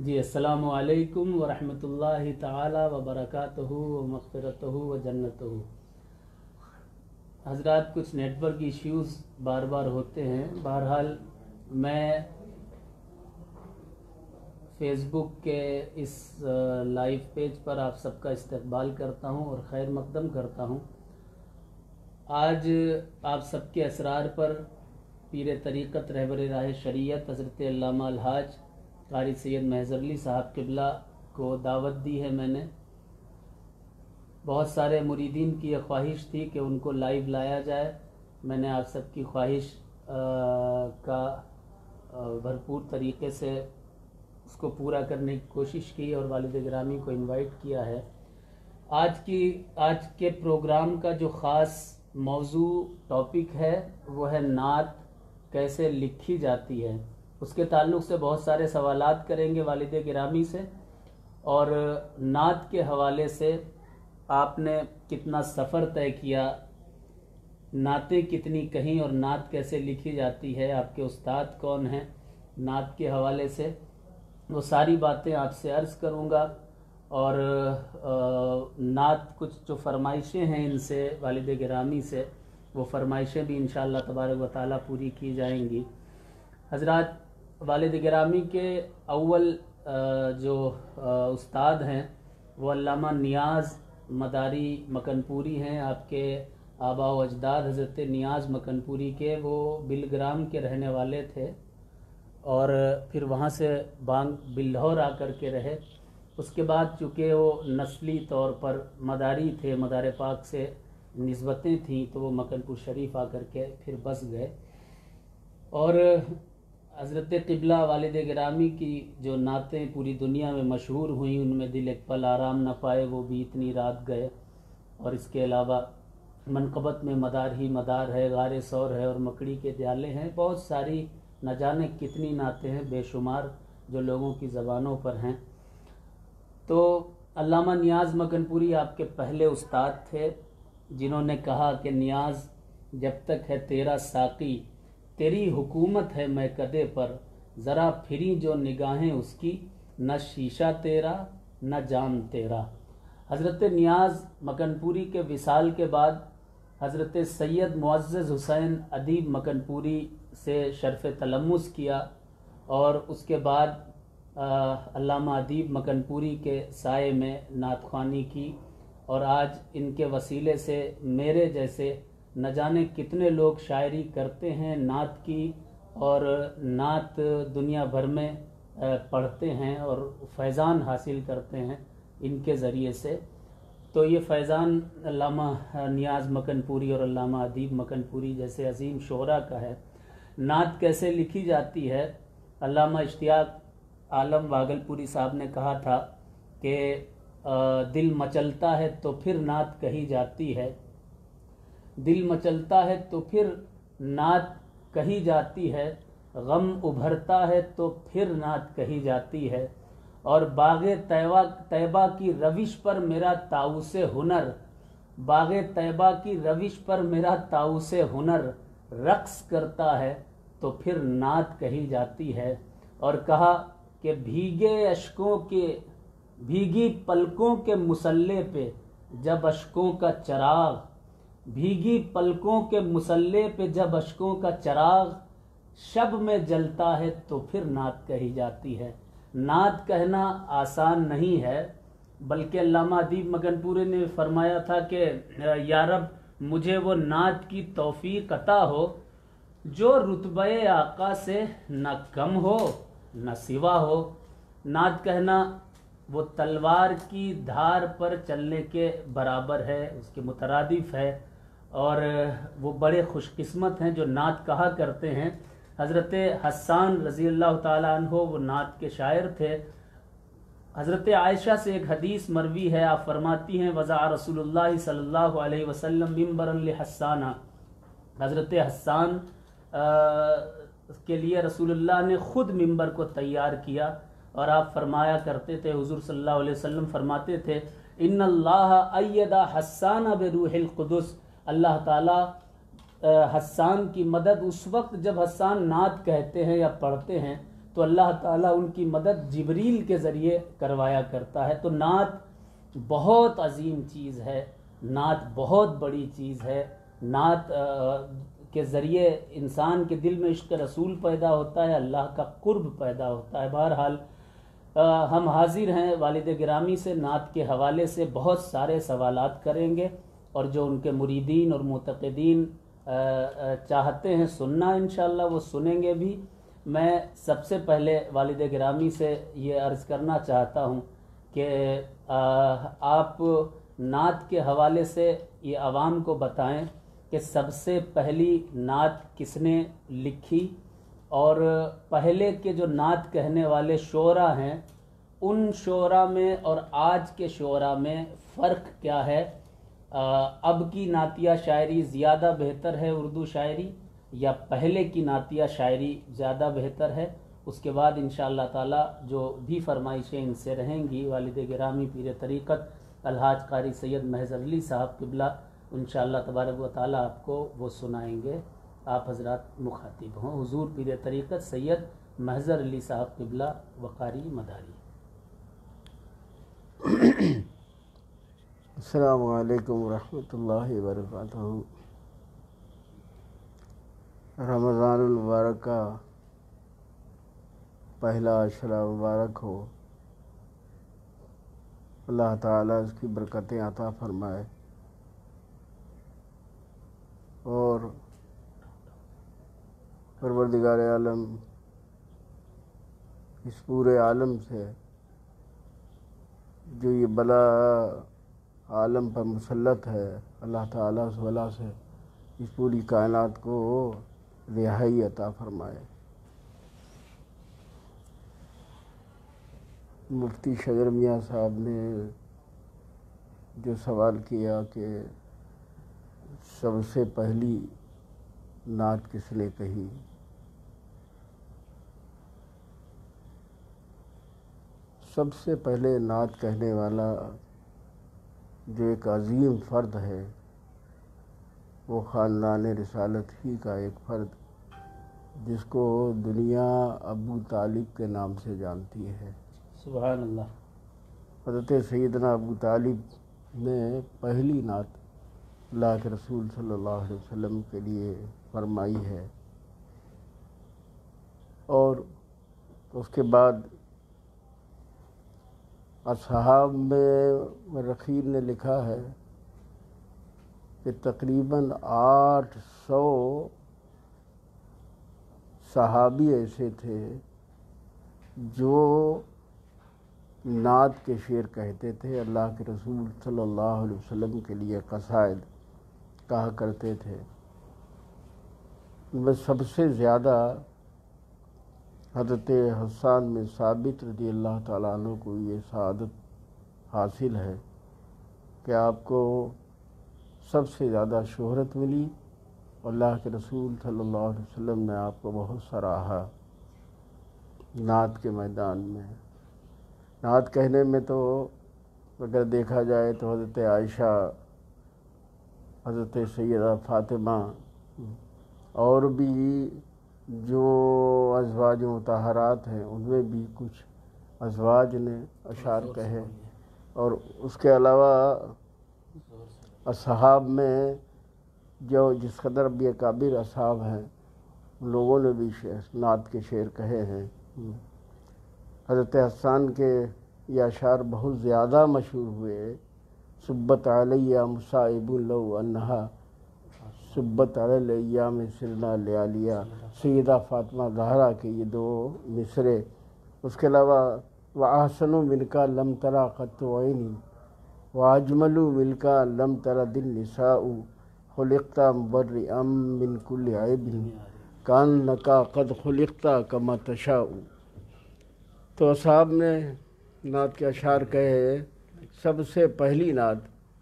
جی السلام علیکم ورحمۃ تعالی وبرکاتہ و مغفرتہ و جنتہ۔ حضرات کچھ نیٹ ورک ایشوز بار بار ہوتے ہیں، بہرحال میں فیس بک کے اس لائیو پیج پر آپ سب کا استقبال کرتا ہوں اور خیر مقدم کرتا ہوں۔ آج آپ سب کے اسرار پر پیر طریقت رہبر راہ شریعت حضرت علامہ الحاج قاری سید محضر علی صاحب قبلہ کو دعوت دی ہے میں نے۔ بہت سارے مریدین کی یہ خواہش تھی کہ ان کو لائیو لایا جائے، میں نے آپ سب کی خواہش کا بھرپور طریقے سے اس کو پورا کرنے کی کوشش کی اور والد گرامی کو انوائٹ کیا ہے۔ آج کے پروگرام کا جو خاص موضوع ٹاپک ہے وہ ہے نعت کیسے لکھی جاتی ہے۔ اس کے تعلق سے بہت سارے سوالات کریں گے والد گرامی سے، اور نعت کے حوالے سے آپ نے کتنا سفر طے کیا، نعتیں کتنی کہیں اور نعت کیسے لکھی جاتی ہے، آپ کے استاد کون ہیں، نعت کے حوالے سے وہ ساری باتیں آپ سے عرض کروں گا، اور نعت کچھ جو فرمائشیں ہیں ان سے والد گرامی سے، وہ فرمائشیں بھی انشاءاللہ تبارک و تعالیٰ پوری کی جائیں گی۔ حضرات والد گرامی کے اول جو استاد ہیں وہ علامہ نیاز مداری مکن پوری ہیں۔ آپ کے آباء و اجداد حضرت نیاز مکن پوری کے وہ بلگرام کے رہنے والے تھے، اور پھر وہاں سے بلہور آ کر کے رہے۔ اس کے بعد چونکہ وہ نسلی طور پر مداری تھے، مدار پاک سے نسبتیں تھیں، تو وہ مکن پور شریف آ کر کے پھر بس گئے۔ اور حضرت قبلہ والد گرامی کی جو نعتیں پوری دنیا میں مشہور ہوئیں، ان میں دل ایک پل آرام نہ پائے وہ بھی اتنی رات گئے، اور اس کے علاوہ منقبت میں مدار ہی مدار ہے، غار سور ہے، اور مکڑی کے دیالے ہیں، بہت ساری نہ جانے کتنی نعتیں ہیں بے شمار جو لوگوں کی زبانوں پر ہیں۔ تو علامہ نیاز مکن پوری آپ کے پہلے استاد تھے، جنہوں نے کہا کہ نیاز جب تک ہے تیرا ساقی، تیری حکومت ہے میں کدے پر، ذرا پھری جو نگاہیں اس کی، نہ شیشہ تیرا نہ جام تیرا۔ حضرت نیاز مکن پوری کے وصال کے بعد حضرت سید معزز حسین ادیب مکن پوری سے شرف تلمس کیا، اور اس کے بعد علامہ ادیب مکن پوری کے سائے میں نعت خوانی کی، اور آج ان کے وسیلے سے میرے جیسے نہ جانے کتنے لوگ شاعری کرتے ہیں نعت کی، اور نعت دنیا بھر میں پڑھتے ہیں اور فیضان حاصل کرتے ہیں ان کے ذریعے سے۔ تو یہ فیضان علامہ نیاز مکن پوری اور علامہ ادیب مکن پوری جیسے عظیم شعراء کا ہے۔ نعت کیسے لکھی جاتی ہے، علامہ اشتیاق عالم واگل پوری صاحب نے کہا تھا کہ دل مچلتا ہے تو پھر نعت کہی جاتی ہے، دل مچلتا ہے تو پھر نعت کہی جاتی ہے، غم ابھرتا ہے تو پھر نعت کہی جاتی ہے، اور باغ طیبہ کی روش پر میرا طاؤس ہنر، باغ طیبہ کی روش پر میرا طاؤس ہنر رقص کرتا ہے تو پھر نعت کہی جاتی ہے۔ اور کہا کہ بھیگی پلکوں کے مسلح پہ جب اشکوں کا چراغ، بھیگی پلکوں کے مسلح پہ جب اشکوں کا چراغ شب میں جلتا ہے تو پھر نعت کہی جاتی ہے۔ نعت کہنا آسان نہیں ہے، بلکہ علامہ ادیب مکن پوری نے فرمایا تھا کہ یا رب مجھے وہ نعت کی توفیق عطا ہو جو رتبہ آقا سے نہ کم ہو نہ سوا ہو۔ نعت کہنا وہ تلوار کی دھار پر چلنے کے برابر ہے، اس کے مترادف ہے، اور وہ بڑے خوش قسمت ہیں جو نعت کہا کرتے ہیں۔ حضرت حسان رضی اللہ تعالیٰ عنہ وہ نعت کے شاعر تھے۔ حضرت عائشہ سے ایک حدیث مروی ہے، آپ فرماتی ہیں وضع رسول اللہ صلی اللہ علیہ وسلم ممبرا لحسانہ، حضرت حسان کے لیے رسول اللہ نے خود ممبر کو تیار کیا، اور آپ فرمایا کرتے تھے، حضور صلی اللہ علیہ وسلم فرماتے تھے ان اللہ اید حسان بروح القدس، اللہ تعالیٰ حسان کی مدد اس وقت جب حسان نعت کہتے ہیں یا پڑھتے ہیں تو اللہ تعالیٰ ان کی مدد جبریل کے ذریعے کروایا کرتا ہے۔ تو نعت بہت عظیم چیز ہے، نعت بہت بڑی چیز ہے۔ نعت کے ذریعے انسان کے دل میں عشق رسول پیدا ہوتا ہے، اللہ کا قرب پیدا ہوتا ہے۔ بہرحال ہم حاضر ہیں والد گرامی سے نعت کے حوالے سے بہت سارے سوالات کریں گے، اور جو ان کے مریدین اور معتقدین چاہتے ہیں سننا انشاءاللہ وہ سنیں گے بھی۔ میں سب سے پہلے والد گرامی سے یہ عرض کرنا چاہتا ہوں کہ آپ نعت کے حوالے سے یہ عوام کو بتائیں کہ سب سے پہلی نعت کس نے لکھی، اور پہلے کے جو نعت کہنے والے شعراء ہیں ان شعراء میں اور آج کے شعراء میں فرق کیا ہے۔ اب کی نعتیہ شاعری زیادہ بہتر ہے اردو شاعری، یا پہلے کی نعتیہ شاعری زیادہ بہتر ہے؟ اس کے بعد انشاءاللہ تعالی جو بھی فرمائشیں ان سے رہیں گی والد گرامی پیر طریقت الحاج قاری سید محضر علی صاحب قبلہ انشاءاللہ تبارک و تعالی آپ کو وہ سنائیں گے۔ آپ حضرات مخاطب ہوں۔ حضور پیر طریقت سید محضر علی صاحب قبلہ وقاری مداری۔ السلام علیکم ورحمۃ اللہ وبرکاتہ۔ رمضان المبارک کا پہلا عشرہ مبارک ہو، اللہ تعالیٰ اس کی برکتیں عطا فرمائے، اور پروردگار عالم اس پورے عالم سے جو یہ بلا عالم پر مسلط ہے، اللہ تعالیٰ اس بلا سے اس پوری کائنات کو رہائی عطا فرمائے۔ مفتی شجر میاں صاحب نے جو سوال کیا کہ سب سے پہلی نعت کس نے کہی، سب سے پہلے نعت کہنے والا جو ایک عظیم فرد ہے وہ خاندان رسالت ہی کا ایک فرد، جس کو دنیا ابو طالب کے نام سے جانتی ہے۔ سبحان اللہ۔ حضرت سیدنا ابو طالب نے پہلی نعت اللہ کے رسول صلی اللہ علیہ وسلم کے لیے فرمائی ہے، اور اس کے بعد اصحاب میں رخیر نے لکھا ہے کہ تقریباً 800 صحابی ایسے تھے جو نعت کے شعر کہتے تھے، اللہ کے رسول صلی اللہ علیہ وسلم کے لیے قصائد کہا کرتے تھے۔ بس سب سے زیادہ حضرت حسان بن ثابت رضی اللہ تعالیٰ عنہ کو یہ سعادت حاصل ہے کہ آپ کو سب سے زیادہ شہرت ملی، اللہ کے رسول صلی اللہ علیہ وسلم نے آپ کو بہت سراہا نعت کے میدان میں۔ نعت کہنے میں تو اگر دیکھا جائے تو حضرت عائشہ، حضرت سیدہ فاطمہ، اور بھی جو ازواج مطہرات ہیں ان میں بھی کچھ ازواج نے اشعار کہے، اور اس کے علاوہ اصحاب میں جو جس قدر بھی اکابر اصحاب ہیں ان لوگوں نے بھی نعت کے شعر کہے ہیں۔ حضرت حسان کے یہ اشعار بہت زیادہ مشہور ہوئے، صبت علیہ مصائب لو انہا صبت علی الایام سرنا لیالیہ، سیدہ فاطمہ زہرا کے یہ دو مصرے۔ اس کے علاوہ وَأَحْسَنُ مِنْكَ لَمْ تَرَ قَطُّ عَيْنٍ وَأَجْمَلُ مِنْكَ لَمْ تَرَ النِّسَاءُ خُلِقْتَ مُبَرِّئًا مِنْ كُلِّ عَيْبٍ كَأَنَّكَ قَدْ خُلِقْتَ كَمَا تَشَاءُ۔ تو اصحاب نے نعت کے اشعار کہے، سب سے پہلی نعت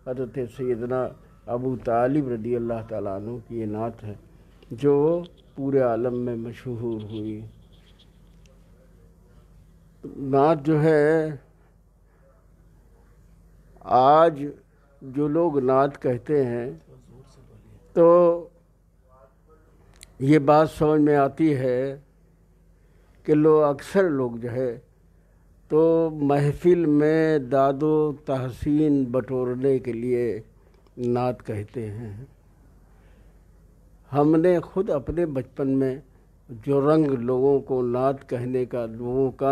حضرت سیدنا ابو طالب رضی اللہ تعالیٰ عنہ کی یہ نعت ہے جو پورے عالم میں مشہور ہوئی۔ نعت جو ہے، آج جو لوگ نعت کہتے ہیں تو یہ بات سمجھ میں آتی ہے کہ اکثر لوگ جو ہے تو محفل میں داد و تحسین بٹورنے کے لیے نعت کہتے ہیں۔ ہم نے خود اپنے بچپن میں جو رنگ لوگوں کا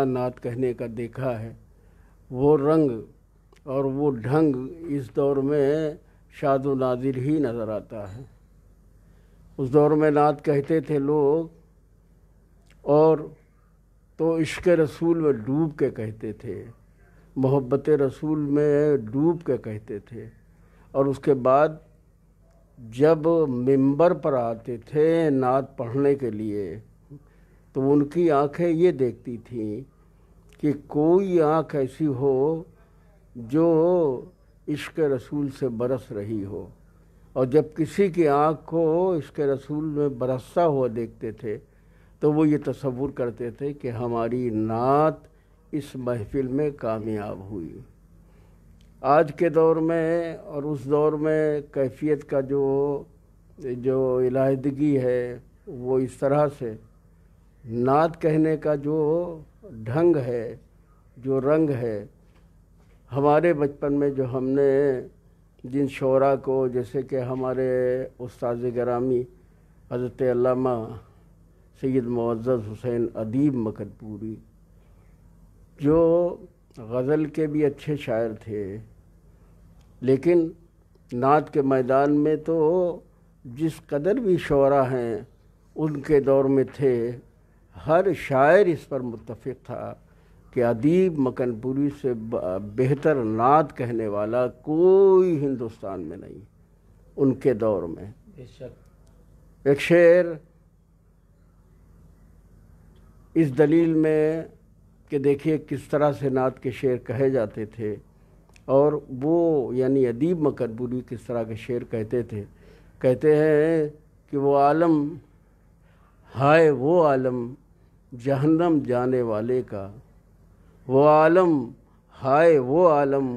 نعت کہنے کا دیکھا ہے، وہ رنگ اور وہ ڈھنگ اس دور میں شاد و نادر ہی نظر آتا ہے۔ اس دور میں نعت کہتے تھے لوگ، اور تو عشق رسول میں ڈوب کے کہتے تھے، محبت رسول میں ڈوب کے کہتے تھے، اور اس کے بعد جب منبر پر آتے تھے نعت پڑھنے کے لیے تو ان کی آنکھیں یہ دیکھتی تھیں کہ کوئی آنکھ ایسی ہو جو عشق رسول سے برس رہی ہو، اور جب کسی کی آنکھ کو عشق رسول میں برستا ہوا دیکھتے تھے تو وہ یہ تصور کرتے تھے کہ ہماری نعت اس محفل میں کامیاب ہوئی۔ آج کے دور میں اور اس دور میں کیفیت کا جو علیحدگی ہے وہ اس طرح سے، نعت کہنے کا جو ڈھنگ ہے، جو رنگ ہے، ہمارے بچپن میں جو ہم نے جن شعراء کو، جیسے کہ ہمارے استاد گرامی حضرت علامہ سید معزز حسین ادیب مکن پوری، جو غزل کے بھی اچھے شاعر تھے، لیکن نعت کے میدان میں تو جس قدر بھی شعراء ہیں ان کے دور میں تھے، ہر شاعر اس پر متفق تھا کہ ادیب مکن پوری سے بہتر نعت کہنے والا کوئی ہندوستان میں نہیں ان کے دور میں۔ بے شک۔ ایک شعر اس دلیل میں کہ دیکھیے کس طرح سے نعت کے شعر کہے جاتے تھے، اور وہ یعنی ادیب مکن پوری کس طرح کے شعر کہتے تھے۔ کہتے ہیں کہ وہ عالم، ہائے وہ عالم جہنم جانے والے کا، وہ عالم ہائے وہ عالم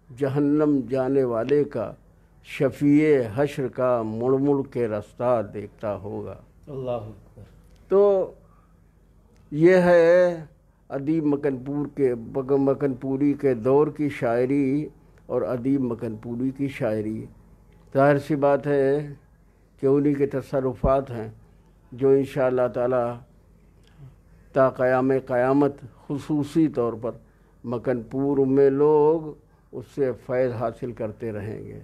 جہنم جانے والے کا، شفیع حشر کا مڑ مڑ کے رستہ دیکھتا ہوگا۔ اللہ اکبر۔ تو یہ ہے ادیب مکن پوری کے دور کی شاعری اور ادیب مکن پوری کی شاعری۔ ظاہر سی بات ہے کہ انہی کے تصرفات ہیں جو انشاءاللہ تعالی تا قیام قیامت خصوصی طور پر مکن پور میں لوگ اس سے فیض حاصل کرتے رہیں گے۔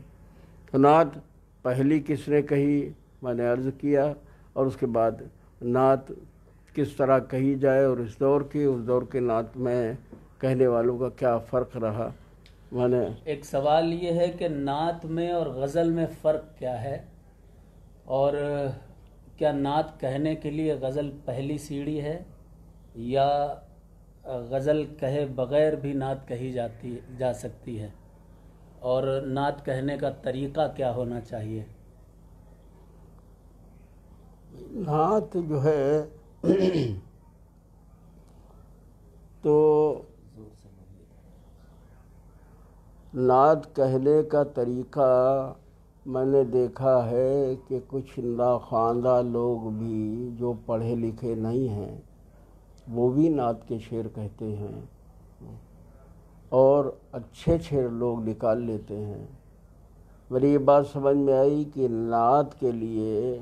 تو نعت پہلی کس نے کہی میں نے عرض کیا، اور اس کے بعد نعت کس طرح کہی جائے اور اس دور کے نعت میں کہنے والوں کا کیا فرق رہا، میں نے ایک سوال یہ ہے کہ نعت میں اور غزل میں فرق کیا ہے، اور کیا نعت کہنے کے لیے غزل پہلی سیڑھی ہے، یا غزل کہے بغیر بھی نعت کہی جا سکتی ہے، اور نعت کہنے کا طریقہ کیا ہونا چاہیے؟ نعت جو ہے تو نعت کہنے کا طریقہ میں نے دیکھا ہے کہ کچھ ناخواندہ لوگ بھی جو پڑھے لکھے نہیں ہیں وہ بھی نعت کے شعر کہتے ہیں، اور اچھے شعر لوگ نکال لیتے ہیں۔ میری یہ بات سمجھ میں آئی کہ نعت کے لیے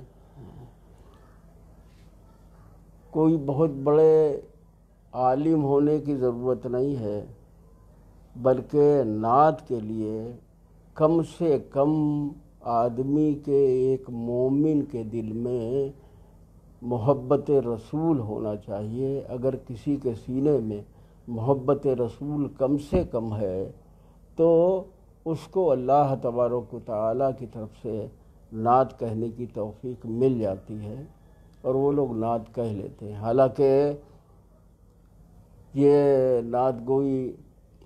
کوئی بہت بڑے عالم ہونے کی ضرورت نہیں ہے، بلکہ نعت کے لیے کم سے کم آدمی کے ایک مومن کے دل میں محبت رسول ہونا چاہیے۔ اگر کسی کے سینے میں محبت رسول کم سے کم ہے تو اس کو اللہ تبارک و تعالیٰ کی طرف سے نعت کہنے کی توفیق مل جاتی ہے، اور وہ لوگ نعت کہہ لیتے ہیں۔ حالانکہ یہ نعت گوئی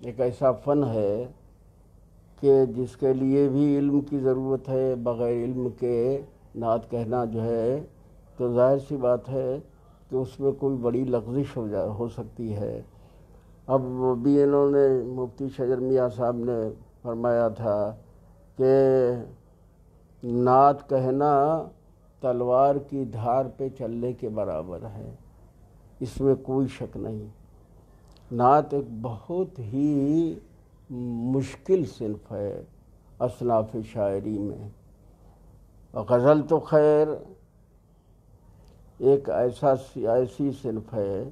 ایک ایسا فن ہے کہ جس کے لیے بھی علم کی ضرورت ہے، بغیر علم کے نعت کہنا جو ہے تو ظاہر سی بات ہے کہ اس میں کوئی بڑی لغزش ہو سکتی ہے۔ اب بھی انہوں نے مفتی شجر میاں صاحب نے فرمایا تھا کہ نعت کہنا تلوار کی دھار پہ چلنے کے برابر ہے، اس میں کوئی شک نہیں۔ نعت ایک بہت ہی مشکل صنف ہے اصناف شاعری میں۔ غزل تو خیر ایک ایسی صنف ہے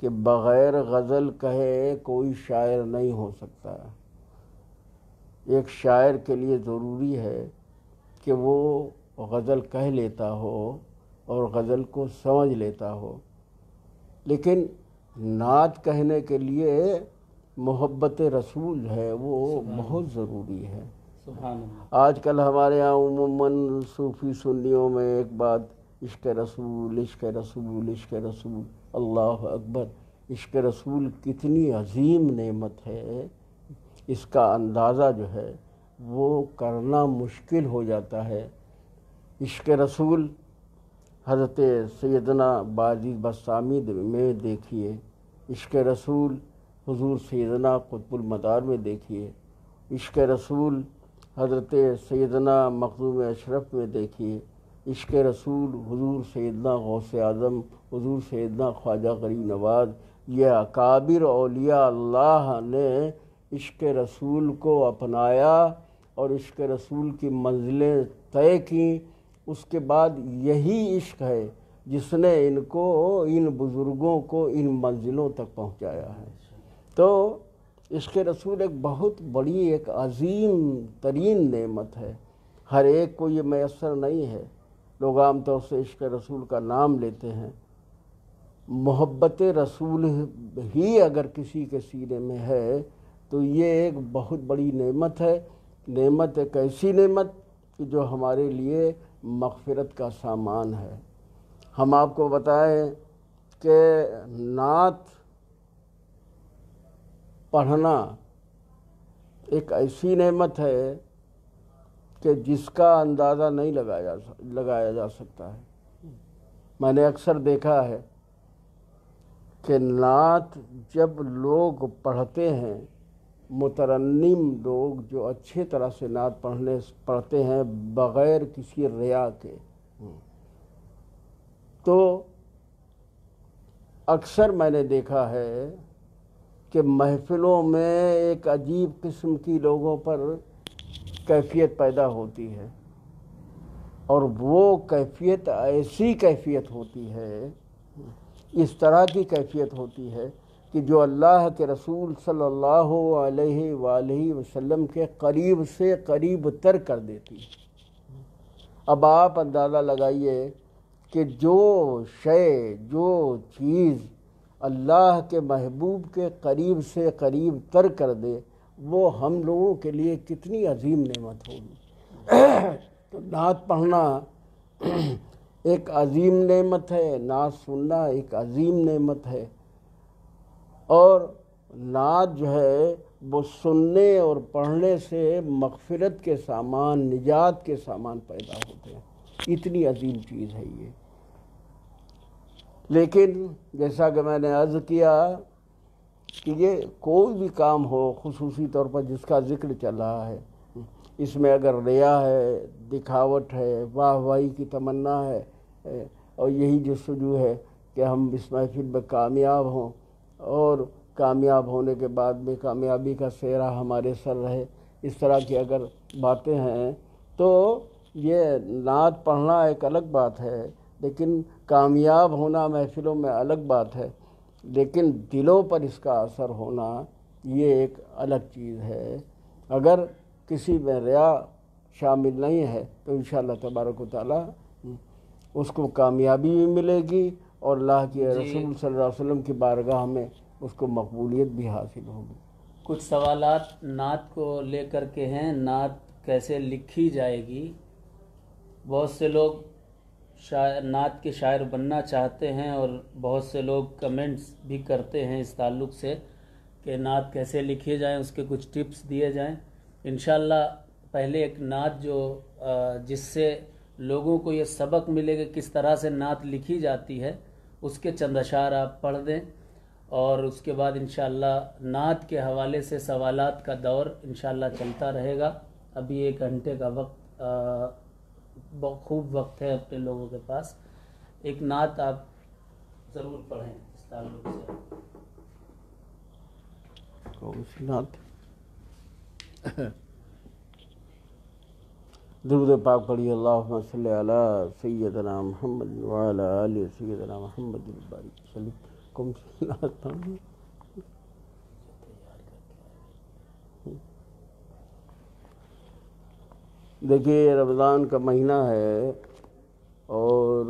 کہ بغیر غزل کہے کوئی شاعر نہیں ہو سکتا۔ ایک شاعر کے لیے ضروری ہے کہ وہ غزل کہہ لیتا ہو اور غزل کو سمجھ لیتا ہو، لیکن نعت کہنے کے لیے محبت رسول ہے وہ بہت ضروری ہے۔ سبحان اللہ۔ آج کل ہمارے یہاں عموماً صوفی سنیوں میں ایک بات، عشق رسول عشق رسول عشق رسول، اللہ اکبر۔ عشق رسول کتنی عظیم نعمت ہے، اس کا اندازہ جو ہے وہ کرنا مشکل ہو جاتا ہے۔ عشق رسول حضرت سیدنا باجی بسطامی میں دیکھیے، عشق رسول حضور سیدنا قطب المدار میں دیکھیے، عشق رسول حضرت سیدنا مخدوم اشرف میں دیکھیے، عشق رسول حضور سیدنا غوث اعظم، حضور سیدنا خواجہ غریب نواز، یہ اکابر اولیاء اللہ نے عشق رسول کو اپنایا اور عشق رسول کی منزلیں طے کیں۔ اس کے بعد یہی عشق ہے جس نے ان کو، ان بزرگوں کو ان منزلوں تک پہنچایا ہے۔ تو عشق رسول ایک بہت بڑی، ایک عظیم ترین نعمت ہے، ہر ایک کو یہ میسر نہیں ہے۔ لوگ عام طور سے عشق رسول کا نام لیتے ہیں، محبت رسول ہی اگر کسی کے سینے میں ہے تو یہ ایک بہت بڑی نعمت ہے۔ نعمت ایک ایسی نعمت کہ جو ہمارے لیے مغفرت کا سامان ہے۔ ہم آپ کو بتائیں کہ نعت پڑھنا ایک ایسی نعمت ہے کہ جس کا اندازہ نہیں لگایا جا سکتا ہے۔ میں نے اکثر دیکھا ہے کہ نعت جب لوگ پڑھتے ہیں، مترنم لوگ جو اچھے طرح سے نعت پڑھتے ہیں بغیر کسی ریا کے، تو اکثر میں نے دیکھا ہے کہ محفلوں میں ایک عجیب قسم کی لوگوں پر کیفیت پیدا ہوتی ہے، اور وہ کیفیت ایسی کیفیت ہوتی ہے، اس طرح کی کیفیت ہوتی ہے کہ جو اللہ کے رسول صلی اللہ علیہ وآلہ وسلم کے قریب سے قریب تر کر دیتی ہے۔ اب آپ اندازہ لگائیے کہ جو شے، جو چیز اللہ کے محبوب کے قریب سے قریب تر کر دے، وہ ہم لوگوں کے لیے کتنی عظیم نعمت ہوگی۔ تو نعت پڑھنا ایک عظیم نعمت ہے، نعت سننا ایک عظیم نعمت ہے، اور نعت جو ہے وہ سننے اور پڑھنے سے مغفرت کے سامان، نجات کے سامان پیدا ہوتے ہیں۔ اتنی عظیم چیز ہے یہ۔ لیکن جیسا کہ میں نے عرض کیا کہ یہ کوئی بھی کام ہو، خصوصی طور پر جس کا ذکر چل رہا ہے، اس میں اگر ریا ہے، دکھاوٹ ہے، واہ واہی کی تمنا ہے، اور یہی جستجو ہے کہ ہم اس محفل میں کامیاب ہوں، اور کامیاب ہونے کے بعد میں کامیابی کا سہرا ہمارے سر رہے، اس طرح کی اگر باتیں ہیں تو یہ نعت پڑھنا ایک الگ بات ہے، لیکن کامیاب ہونا محفلوں میں الگ بات ہے، لیکن دلوں پر اس کا اثر ہونا یہ ایک الگ چیز ہے۔ اگر کسی میں ریا شامل نہیں ہے تو انشاءاللہ تبارک و تعالیٰ اس کو کامیابی بھی ملے گی، اور اللہ کے رسول صلی اللہ علیہ وسلم کی بارگاہ میں اس کو مقبولیت بھی حاصل ہوگی۔ کچھ سوالات نعت کو لے کر کے ہیں۔ نعت کیسے لکھی جائے گی؟ بہت سے لوگ نعت کے شاعر بننا چاہتے ہیں، اور بہت سے لوگ کمنٹس بھی کرتے ہیں اس تعلق سے کہ نعت کیسے لکھی جائیں، اس کے کچھ ٹپس دیے جائیں۔ انشاءاللہ پہلے ایک نعت جو جس سے لوگوں کو یہ سبق ملے گا کس طرح سے نعت لکھی جاتی ہے، اس کے چند اشعار آپ پڑھ دیں، اور اس کے بعد انشاءاللہ نعت کے حوالے سے سوالات کا دور انشاءاللہ چلتا رہے گا۔ ابھی 1 گھنٹے کا وقت، خوب وقت ہے اپنے لوگوں کے پاس۔ ایک نعت آپ ضرور پڑھیں۔ تعلق سے کون سی نعت؟ درود پاک پڑھیے، اللہم صلی علی سیدنا محمد وعلی آل سیدنا محمد البارک وسلم۔ کون سی نعت تھا؟ دیکھیے رمضان کا مہینہ ہے اور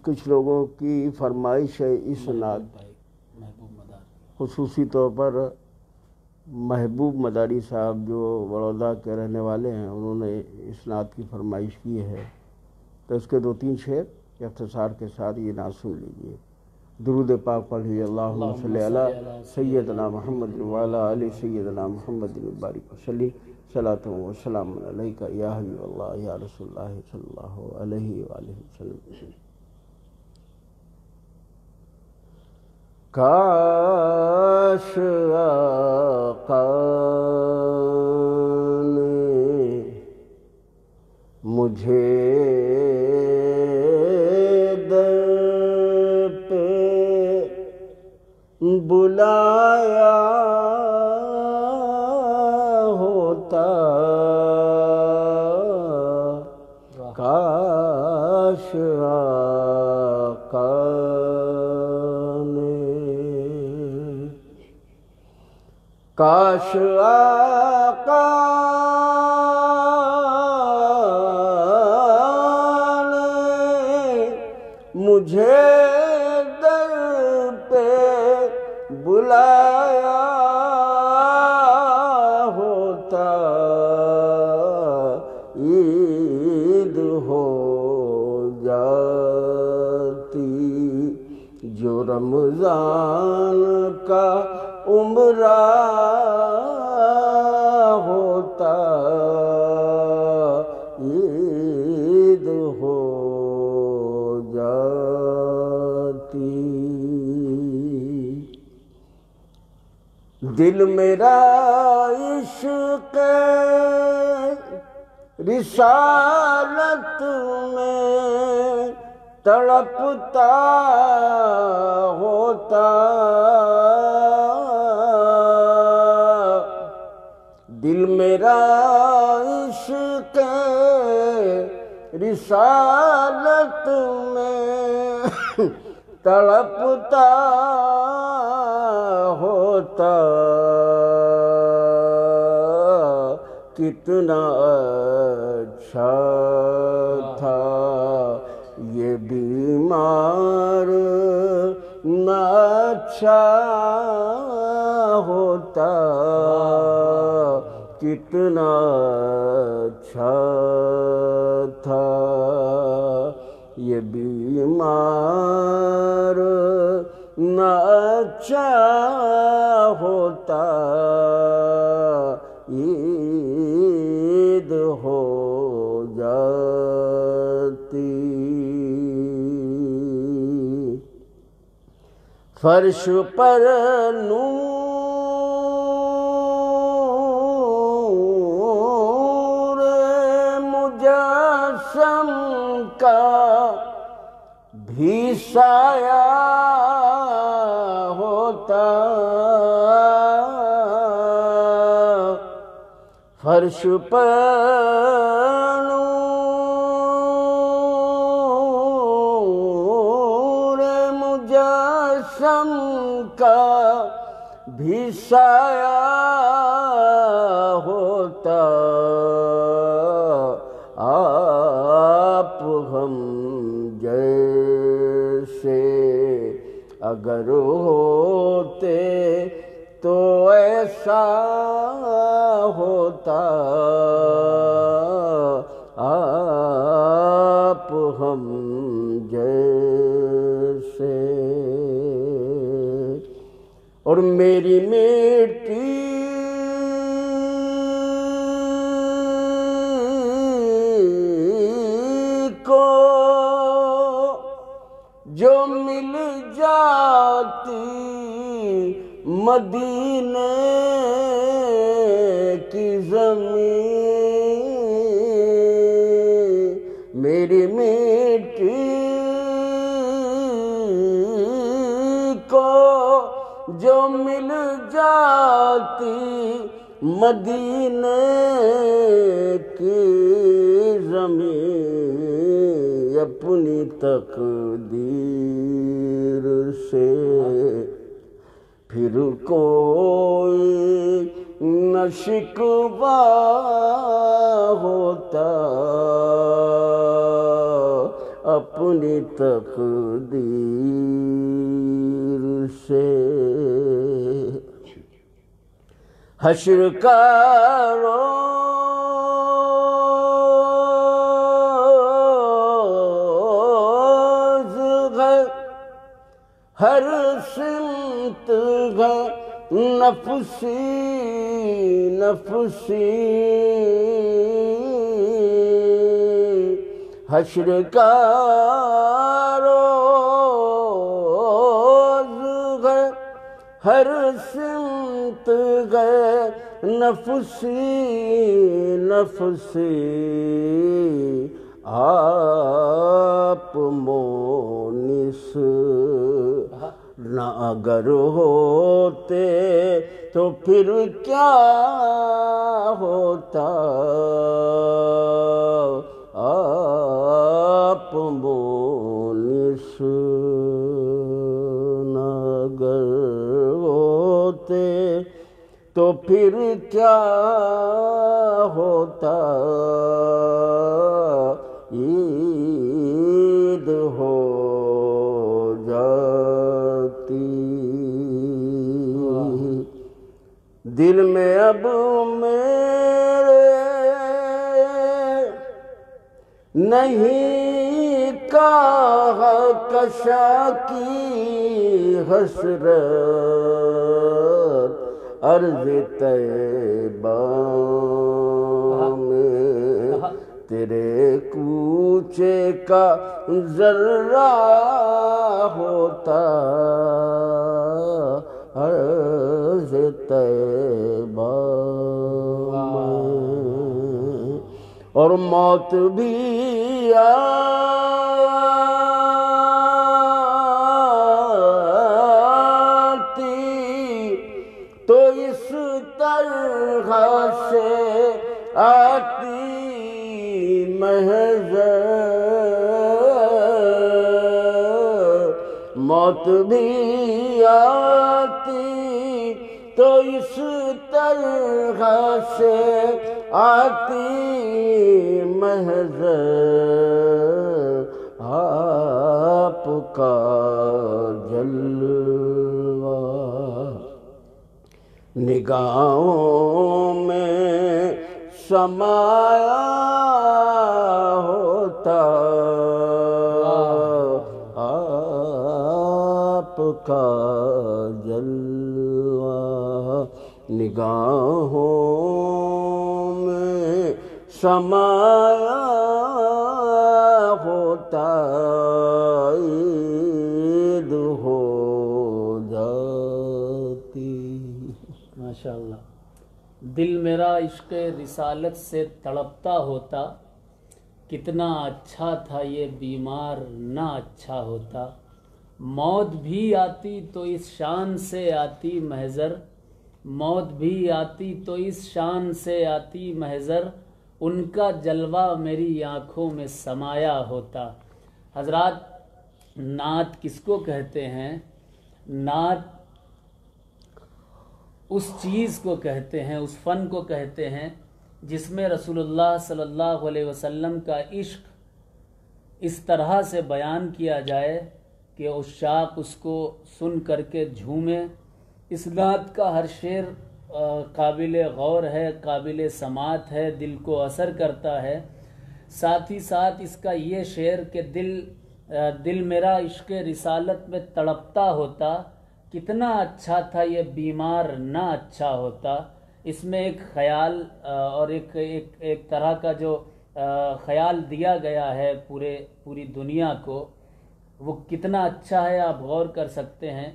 کچھ لوگوں کی فرمائش ہے اس نعت، خصوصی طور پر محبوب مداری صاحب جو بڑودہ کے رہنے والے ہیں، انہوں نے اس نعت کی فرمائش کی ہے، تو اس کے 2-3 شعر اختصار کے ساتھ یہ نعت سن لیجیے۔ درود پاک پڑھیے، اللہم صلی علی سیدنا محمد وعلی آل سیدنا محمد البارک وسلم۔ صلاۃ و سلام علیکہ یا حبیب اللہ یا رسول اللہ صلی اللہ علیہ وآلہ وسلم۔ کاش آقا نے مجھے در پہ بلایا ہوتا، کاش آقا کاش آقا نے مجھے در پہ بلایا ہوتا، عید ہو جاتی جو رمضان کا عمرہ ہوتا، عید ہو جاتی۔ دل میرا عشق رسالت میں تڑپتا ہوتا، دل میرا عشق رسالت میں تڑپتا ہوتا، کتنا اچھا تھا یہ بیمار نہ اچھا ہوتا، کتنا اچھا تھا یہ بیمار نہ اچھا ہوتا، عید ہو جاتی۔ فرش پر نور مجسم کا بھی سایہ ہوتا، فرش پر نور مجسم کا بھی سایہ ہوتا، آپ ہم جیسے اگر ہوتے تو ایسا ہوتا، آپ ہم جیسے، اور میری میٹھی کو جو مل جاتی مدینے کی زمین، میری میٹھی کو جو مل جاتی مدینے کی زمین اپنی تقدیر سے، پھر کوئی نہ شکوہ ہوتا اپنی تقدیر سے۔ حشر کا روز ہے، ہر سمت ہے نفسی نفسی، حشر کا روز ہے، ہر سمت ہے نفسی نفسی، آپ مونس نہ اگر ہوتے تو پھر کیا ہوتا، آپ مونس نہ اگر ہوتے تو پھر کیا ہوتا، عید ہو جاتی۔ دل میں اب میرے نہیں کہا کشا کی حسرت، عرض طیبہ میں تیرے کوچے کا ذرہ ہوتا، عرض طیبہ میں، اور موت بھی آتی تو اس طرح سے آتی محض، موت بھی آتی تو اس طرح سے آتی محض، آپ کا جلوہ نگاہوں میں سمایا ہوتا، آپ کا جلوہ نگاہوں میں سمایا ہوتا، عید ہو جاتی۔ ماشاءاللہ، دل میرا عشق رسالت سے تڑپتا ہوتا، کتنا اچھا تھا یہ بیمار نہ اچھا ہوتا، موت بھی آتی تو اس شان سے آتی محضر، موت بھی آتی تو اس شان سے آتی محضر، ان کا جلوہ میری آنکھوں میں سمایا ہوتا۔ حضرات، نعت کس کو کہتے ہیں؟ نعت اس چیز کو کہتے ہیں، اس فن کو کہتے ہیں جس میں رسول اللہ صلی اللہ علیہ وسلم کا عشق اس طرح سے بیان کیا جائے کہ عشاق اس کو سن کر کے جھومیں۔ اس نعت کا ہر شعر قابل غور ہے، قابل سماعت ہے، دل کو اثر کرتا ہے۔ ساتھ ہی ساتھ اس کا یہ شعر کہ دل میرا عشق رسالت میں تڑپتا ہوتا، کتنا اچھا تھا یہ بیمار نہ اچھا ہوتا، اس میں ایک خیال اور ایک طرح کا جو خیال دیا گیا ہے پوری دنیا کو، وہ کتنا اچھا ہے۔ آپ غور کر سکتے ہیں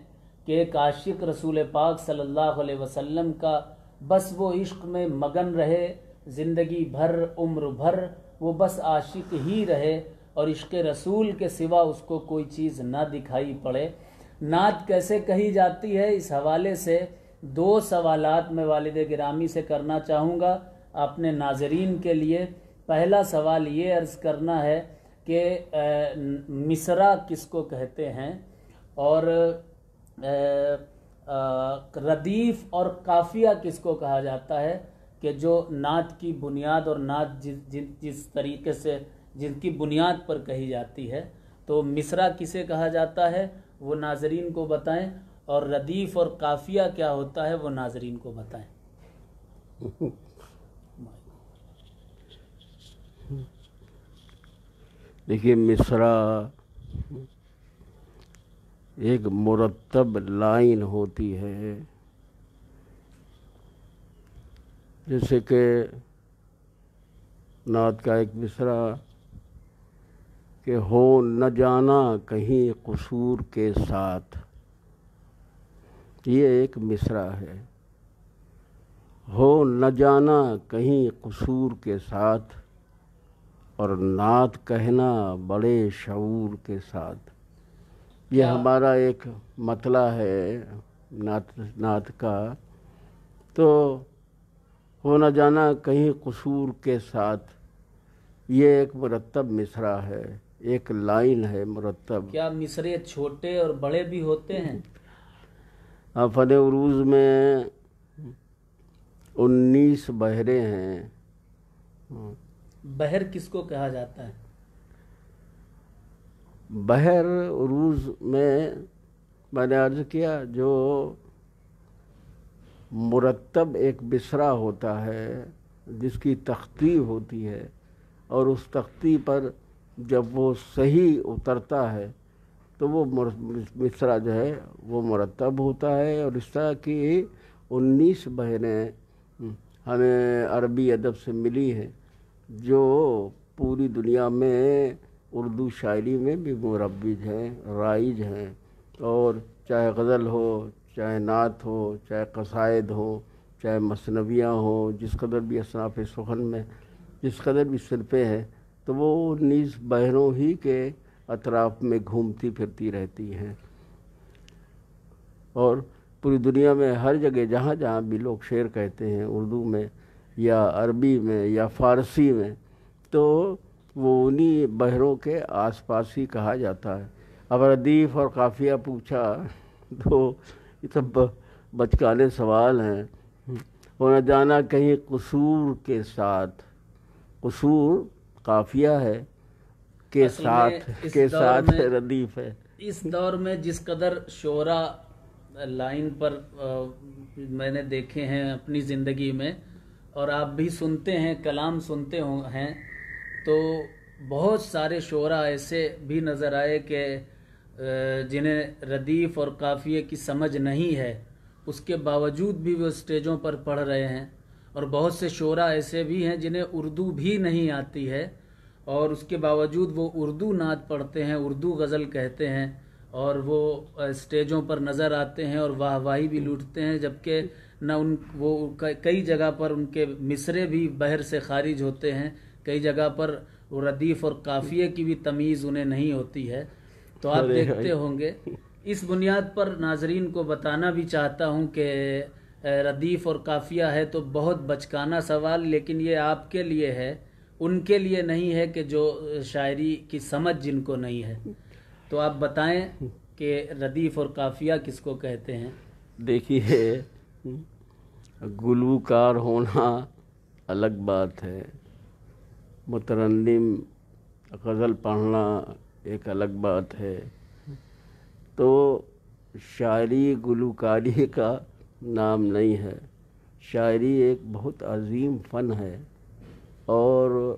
کہ ایک عاشق رسول پاک صلی اللہ علیہ وسلم کا بس وہ عشق میں مگن رہے، زندگی بھر عمر بھر وہ بس عاشق ہی رہے، اور عشق رسول کے سوا اس کو کوئی چیز نہ دکھائی پڑے۔ نعت کیسے کہی جاتی ہے، اس حوالے سے 2 سوالات میں والد گرامی سے کرنا چاہوں گا اپنے ناظرین کے لیے۔ پہلا سوال یہ عرض کرنا ہے کہ مصرع کس کو کہتے ہیں، اور ردیف اور قافیہ کس کو کہا جاتا ہے، کہ جو نعت کی بنیاد اور نعت جس طریقے سے جن کی بنیاد پر کہی جاتی ہے، تو مصرع کسے کہا جاتا ہے وہ ناظرین کو بتائیں، اور ردیف اور قافیہ کیا ہوتا ہے وہ ناظرین کو بتائیں۔ دیکھیے، مصرع ایک مرتب لائن ہوتی ہے، جیسے کہ نعت کا ایک مصرع کہ ہو نہ جانا کہیں قصور کے ساتھ، یہ ایک مصرع ہے۔ ہو نہ جانا کہیں قصور کے ساتھ، اور نعت کہنا بڑے شعور کے ساتھ، یہ ہمارا ایک مطلع ہے نعت کا۔ تو ہو نہ جانا کہیں قصور کے ساتھ، یہ ایک مرتب مصرع ہے، ایک لائن ہے مرتب۔ کیا مصرعے چھوٹے اور بڑے بھی ہوتے ہیں؟ فن عروض میں 19 بحریں ہیں۔ بحر کس کو کہا جاتا ہے؟ بحر عروض میں نے عرض کیا، جو مرتب ایک مصرع ہوتا ہے جس کی تختی ہوتی ہے، اور اس تختی پر جب وہ صحیح اترتا ہے تو وہ مصرع جو ہے وہ مرتب ہوتا ہے۔ اور اس طرح کی 19 بحریں ہمیں عربی ادب سے ملی ہیں، جو پوری دنیا میں اردو شاعری میں بھی مروج ہیں، رائج ہیں۔ اور چاہے غزل ہو، چاہے نعت ہو، چاہے قصائد ہو، چاہے مثنویاں ہوں، جس قدر بھی اصناف سخن میں جس قدر بھی صنفیں ہیں، تو وہ 19 بحروں ہی کے اطراف میں گھومتی پھرتی رہتی ہیں۔ اور پوری دنیا میں ہر جگہ جہاں جہاں بھی لوگ شعر کہتے ہیں، اردو میں یا عربی میں یا فارسی میں، تو وہ انہی بحروں کے آس پاس ہی کہا جاتا ہے۔ اب ردیف اور قافیہ پوچھا تو یہ سب بچکانے سوال ہیں۔ ہونا جانا کہیں قصور کے ساتھ، قصور قافیہ ہے، کے ساتھ ردیف ہے۔ اس دور میں جس قدر شعرا لائن پر میں نے دیکھے ہیں اپنی زندگی میں، اور آپ بھی سنتے ہیں، کلام سنتے ہیں، تو بہت سارے شعرا ایسے بھی نظر آئے کہ جنہیں ردیف اور قافیے کی سمجھ نہیں ہے، اس کے باوجود بھی وہ اسٹیجوں پر پڑھ رہے ہیں۔ اور بہت سے شعرا ایسے بھی ہیں جنہیں اردو بھی نہیں آتی ہے، اور اس کے باوجود وہ اردو نعت پڑھتے ہیں، اردو غزل کہتے ہیں، اور وہ اسٹیجوں پر نظر آتے ہیں اور واہ واہی بھی لوٹتے ہیں، جبکہ نہ وہ کئی جگہ پر ان کے مصرعے بھی بحر سے خارج ہوتے ہیں، کئی جگہ پر ردیف اور قافیے کی بھی تمیز انہیں نہیں ہوتی ہے۔ تو آپ دیکھتے ہوں گے، اس بنیاد پر ناظرین کو بتانا بھی چاہتا ہوں کہ ردیف اور قافیہ ہے تو بہت بچکانہ سوال، لیکن یہ آپ کے لیے ہے، ان کے لیے نہیں ہے کہ جو شاعری کی سمجھ جن کو نہیں ہے۔ تو آپ بتائیں کہ ردیف اور قافیہ کس کو کہتے ہیں؟ دیکھیے، گلوکار ہونا الگ بات ہے، مترنم غزل پڑھنا ایک الگ بات ہے۔ تو شاعری گلوکاری کا نام نہیں ہے، شاعری ایک بہت عظیم فن ہے۔ اور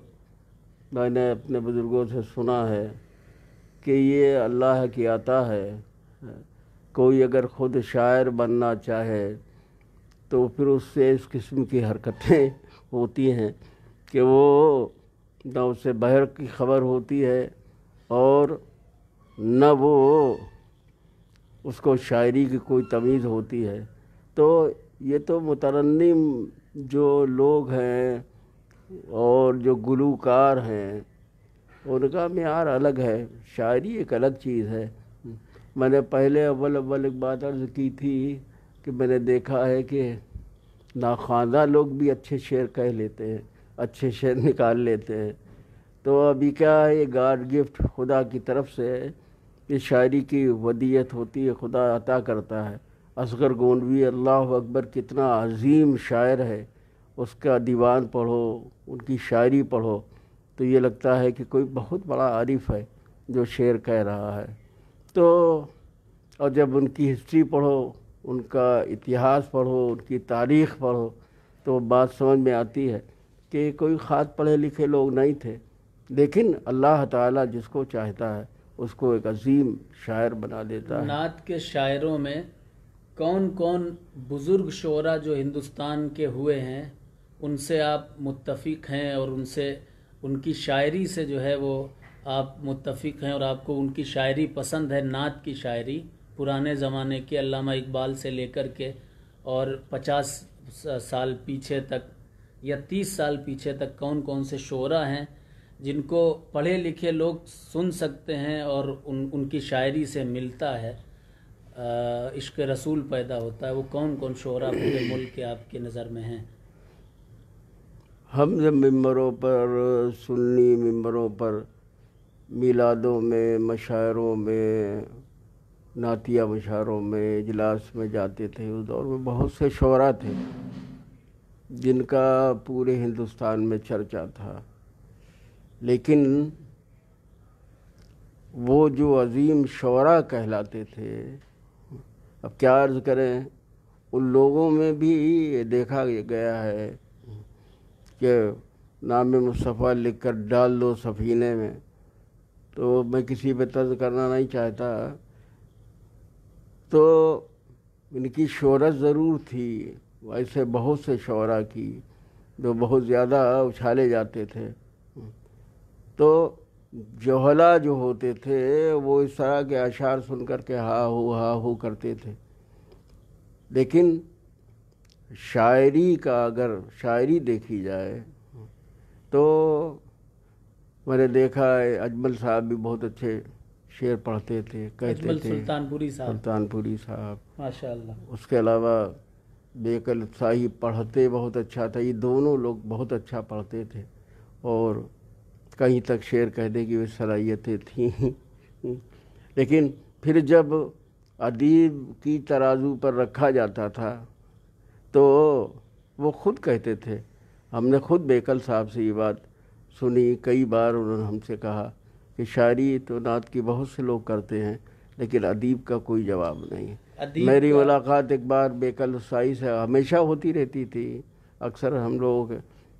میں نے اپنے بزرگوں سے سنا ہے کہ یہ اللہ کی عطا ہے۔ کوئی اگر خود شاعر بننا چاہے تو پھر اس سے اس قسم کی حرکتیں ہوتی ہیں کہ وہ نہ اسے بحر کی خبر ہوتی ہے، اور نہ وہ اس کو شاعری کی کوئی تمیز ہوتی ہے۔ تو یہ تو مترنم جو لوگ ہیں اور جو گلوکار ہیں، ان کا معیار الگ ہے، شاعری ایک الگ چیز ہے۔ میں نے پہلے اول ایک بات عرض کی تھی کہ میں نے دیکھا ہے کہ ناخواندہ لوگ بھی اچھے شعر کہہ لیتے ہیں، اچھے شعر نکال لیتے ہیں. تو ابھی کیا ہے، یہ گاڈ گفٹ خدا کی طرف سے ہے. یہ شاعری کی ودیت ہوتی ہے، خدا عطا کرتا ہے. اصغر گونڈوی اللہ اکبر کتنا عظیم شاعر ہے، اس کا دیوان پڑھو، ان کی شاعری پڑھو تو یہ لگتا ہے کہ کوئی بہت بڑا عارف ہے جو شعر کہہ رہا ہے. تو اور جب ان کی ہسٹری پڑھو، ان کا اتہاس پڑھو، ان کی تاریخ پڑھو تو بات سمجھ میں آتی ہے کہ کوئی خاص پڑھے لکھے لوگ نہیں تھے، لیکن اللہ تعالیٰ جس کو چاہتا ہے اس کو ایک عظیم شاعر بنا دیتا ہے. نعت کے شاعروں میں کون کون بزرگ شعراء جو ہندوستان کے ہوئے ہیں ان سے آپ متفق ہیں، اور ان سے ان کی شاعری سے جو ہے وہ آپ متفق ہیں اور آپ کو ان کی شاعری پسند ہے؟ نعت کی شاعری پرانے زمانے کے علامہ اقبال سے لے کر کے اور 50 سال پیچھے تک یا 30 سال پیچھے تک کون کون سے شعراء ہیں جن کو پڑھے لکھے لوگ سن سکتے ہیں اور ان کی شاعری سے ملتا ہے عشق رسول پیدا ہوتا ہے؟ وہ کون کون شعراء پورے ملک کے آپ کے نظر میں ہیں؟ ہم جب ممبروں پر، سنی ممبروں پر، میلادوں میں، مشاعروں میں، نعتیہ مشاعروں میں، اجلاس میں جاتے تھے، اس دور میں بہت سے شعراء تھے جن کا پورے ہندوستان میں چرچا تھا. لیکن وہ جو عظیم شعراء کہلاتے تھے، اب کیا عرض کریں، ان لوگوں میں بھی یہ دیکھا گیا ہے کہ نام مصطفیٰ لکھ کر ڈال دو سفینے میں. تو میں کسی پہ طرز کرنا نہیں چاہتا، تو ان کی شہرت ضرور تھی، ایسے بہت سے شعراء کی جو بہت زیادہ اچھالے جاتے تھے. تو جوہلا جو ہوتے تھے وہ اس طرح کے اشعار سن کر کے ہا ہو کرتے تھے. لیکن شاعری کا اگر شاعری دیکھی جائے تو میں نے دیکھا ہے اجمل صاحب بھی بہت اچھے شعر پڑھتے تھے، کہتے اجمل تھے. سلطانپوری صاحب، سلطانپوری صاحب ماشاء اللہ. اس کے علاوہ بیکل صاحب پڑھتے بہت اچھا تھا. یہ دونوں لوگ بہت اچھا پڑھتے تھے اور کہیں تک شعر کہنے کی بھی صلاحیتیں تھیں. لیکن پھر جب ادیب کی ترازو پر رکھا جاتا تھا تو وہ خود کہتے تھے، ہم نے خود بیکل صاحب سے یہ بات سنی کئی بار، انہوں نے ہم سے کہا کہ شاعری تو نعت کی بہت سے لوگ کرتے ہیں لیکن ادیب کا کوئی جواب نہیں. میری ملاقات ایک بار بیکل صاحب سے ہمیشہ ہوتی رہتی تھی، اکثر ہم لوگ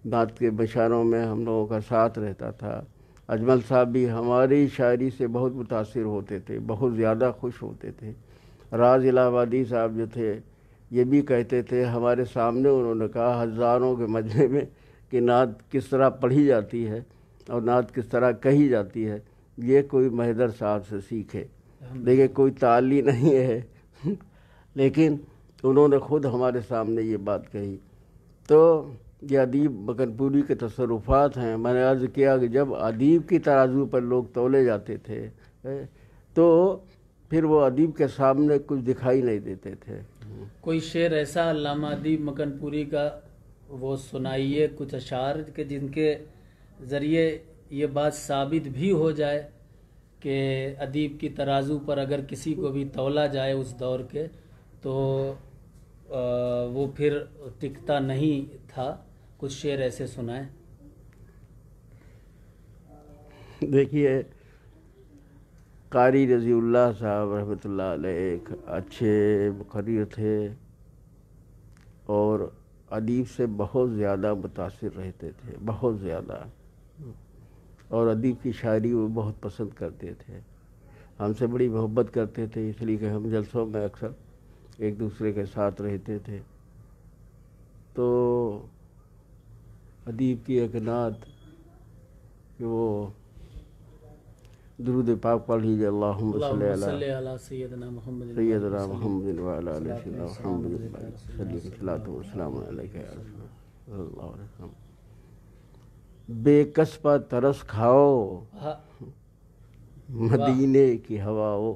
نعت کے مشاعروں میں ہم لوگوں کا ساتھ رہتا تھا. اجمل صاحب بھی ہماری شاعری سے بہت متاثر ہوتے تھے، بہت زیادہ خوش ہوتے تھے. راز الہ آبادی صاحب جو تھے یہ بھی کہتے تھے، ہمارے سامنے انہوں نے کہا ہزاروں کے مجمع میں کہ نعت کس طرح پڑھی جاتی ہے اور نعت کس طرح کہی جاتی ہے، یہ کوئی مہدر صاحب سے سیکھے. دیکھیں کوئی تعلی نہیں ہے لیکن انہوں نے خود ہمارے سامنے یہ بات کہی. تو یہ ادیب مکن پوری کے تصرفات ہیں. میں نے عرض کیا کہ جب ادیب کی ترازو پر لوگ تولے جاتے تھے تو پھر وہ ادیب کے سامنے کچھ دکھائی نہیں دیتے تھے. کوئی شعر ایسا علامہ ادیب مکن پوری کا وہ سنائیے، کچھ اشعار کہ جن کے ذریعے یہ بات ثابت بھی ہو جائے کہ ادیب کی ترازو پر اگر کسی کو بھی تولا جائے اس دور کے تو وہ پھر ٹکتا نہیں تھا. کچھ شعر ایسے سنائیں. دیکھیے قاری رضی اللہ صاحب رحمۃ اللہ علیہ ایک اچھے مقرر تھے اور ادیب سے بہت زیادہ متاثر رہتے تھے، بہت زیادہ، اور ادیب کی شاعری وہ بہت پسند کرتے تھے. ہم سے بڑی محبت کرتے تھے اس لیے کہ ہم جلسوں میں اکثر ایک دوسرے کے ساتھ رہتے تھے. تو ادیب کی ایک نعت کہ وہ درود پاک پڑھ لیجیے، اللہم صلی علی سیدنا محمد سیدنا محمد وعلی آل سیدنا محمد صلی اللہ وسلم علیہ وسلم. بے کس پر ترس کھاؤ مدینے کی ہواؤ،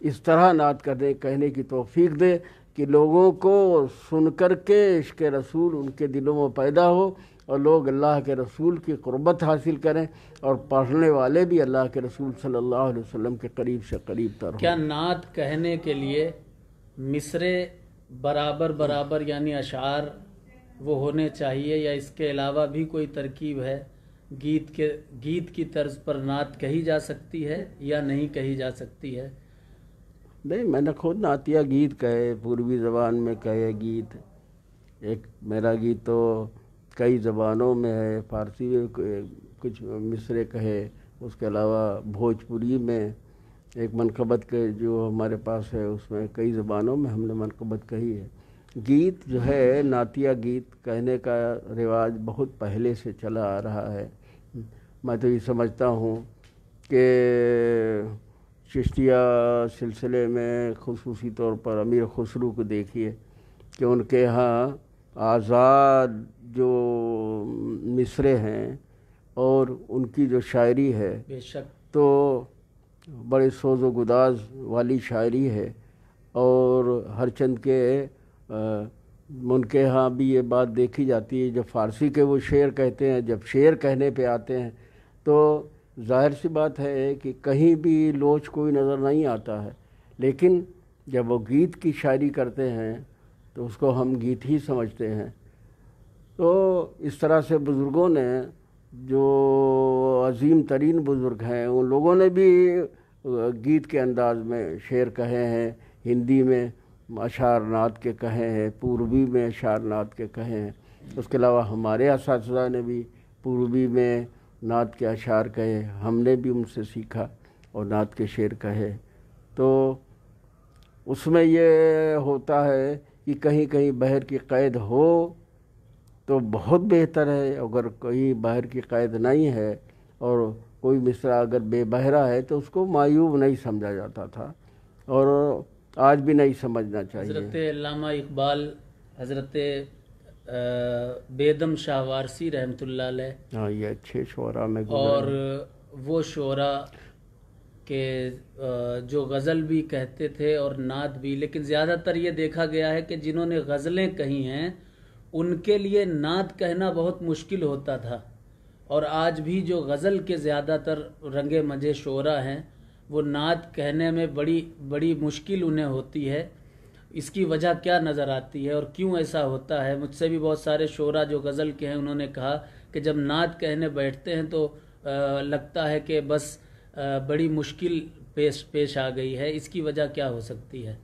اس طرح نعت کہنے کی توفیق دے کہ لوگوں کو سن کر کے عشق رسول ان کے دلوں میں پیدا ہو اور لوگ اللہ کے رسول کی قربت حاصل کریں اور پڑھنے والے بھی اللہ کے رسول صلی اللہ علیہ وسلم کے قریب سے قریب تر ہوں۔ کیا نعت کہنے کے لیے مصرے برابر یعنی اشعار وہ ہونے چاہیے، یا اس کے علاوہ بھی کوئی ترکیب ہے؟ گیت کی طرز پر نعت کہی جا سکتی ہے یا نہیں کہی جا سکتی ہے؟ نہیں، میں نے خود نعتیہ گیت کہے، پوروی زبان میں کہے گیت۔ ایک میرا گیت تو کئی زبانوں میں ہے، فارسی میں کچھ مصرے کہے، اس کے علاوہ بھوجپوری میں ایک منقبت کے جو ہمارے پاس ہے، اس میں کئی زبانوں میں ہم نے منقبت کہی ہے۔ گیت جو ہے، نعتیہ گیت کہنے کا رواج بہت پہلے سے چلا آ رہا ہے۔ میں تو یہ سمجھتا ہوں کہ چشتیہ سلسلے میں خصوصی طور پر امیر خسرو کو دیکھیے کہ ان کے ہاں آزاد جو مصرے ہیں اور ان کی جو شاعری ہے بے شک تو بڑے سوز و گداز والی شاعری ہے، اور ہر چند کے ان کے ہاں بھی یہ بات دیکھی جاتی ہے، جب فارسی کے وہ شعر کہتے ہیں، جب شعر کہنے پہ آتے ہیں تو ظاہر سی بات ہے کہ کہیں بھی لوچ کوئی نظر نہیں آتا ہے، لیکن جب وہ گیت کی شاعری کرتے ہیں تو اس کو ہم گیت ہی سمجھتے ہیں۔ تو اس طرح سے بزرگوں نے، جو عظیم ترین بزرگ ہیں، ان لوگوں نے بھی گیت کے انداز میں شعر کہے ہیں، ہندی میں اشعار نعت کے کہے ہیں، پوروی میں اشعار نعت کے کہے ہیں۔ اس کے علاوہ ہمارے اساتذہ نے بھی پوروی میں نعت کے اشعار کہے، ہم نے بھی ان سے سیکھا اور نعت کے شعر کہے۔ تو اس میں یہ ہوتا ہے کہ کہیں کہیں بحر کی قید ہو تو بہت بہتر ہے، اگر کہیں بحر کی قید نہیں ہے اور کوئی مصرع اگر بے بحرہ ہے تو اس کو معیوب نہیں سمجھا جاتا تھا، اور آج بھی نہیں سمجھنا چاہیے۔ حضرت علامہ اقبال، حضرت بیدم شاہ وارسی رحمۃ اللہ علیہ، ہاں، یہ اچھے شعراء میں گزرے اور وہ شعراء کہ جو غزل بھی کہتے تھے اور نعت بھی، لیکن زیادہ تر یہ دیکھا گیا ہے کہ جنہوں نے غزلیں کہی ہیں ان کے لیے نعت کہنا بہت مشکل ہوتا تھا، اور آج بھی جو غزل کے زیادہ تر رنگے مجے شعراء ہیں وہ نعت کہنے میں بڑی مشکل انہیں ہوتی ہے۔ اس کی وجہ کیا نظر آتی ہے اور کیوں ایسا ہوتا ہے؟ مجھ سے بھی بہت سارے شعراء جو غزل کے ہیں انہوں نے کہا کہ جب نعت کہنے بیٹھتے ہیں تو لگتا ہے کہ بس بڑی مشکل پیش آ گئی ہے۔ اس کی وجہ کیا ہو سکتی ہے؟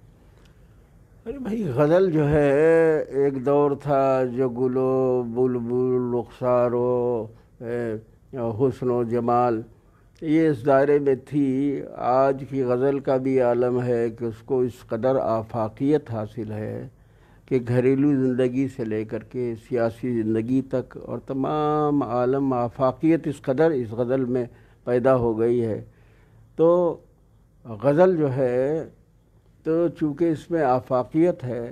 ارے بھائی، غزل جو ہے ایک دور تھا جو گل و بلبل، رخسار و حسن و جمال یہ اس دائرے میں تھی۔ آج کی غزل کا بھی عالم ہے کہ اس کو اس قدر آفاقیت حاصل ہے کہ گھریلو زندگی سے لے کر کے سیاسی زندگی تک اور تمام عالم آفاقیت اس قدر اس غزل میں پیدا ہو گئی ہے۔ تو غزل جو ہے تو چونکہ اس میں آفاقیت ہے،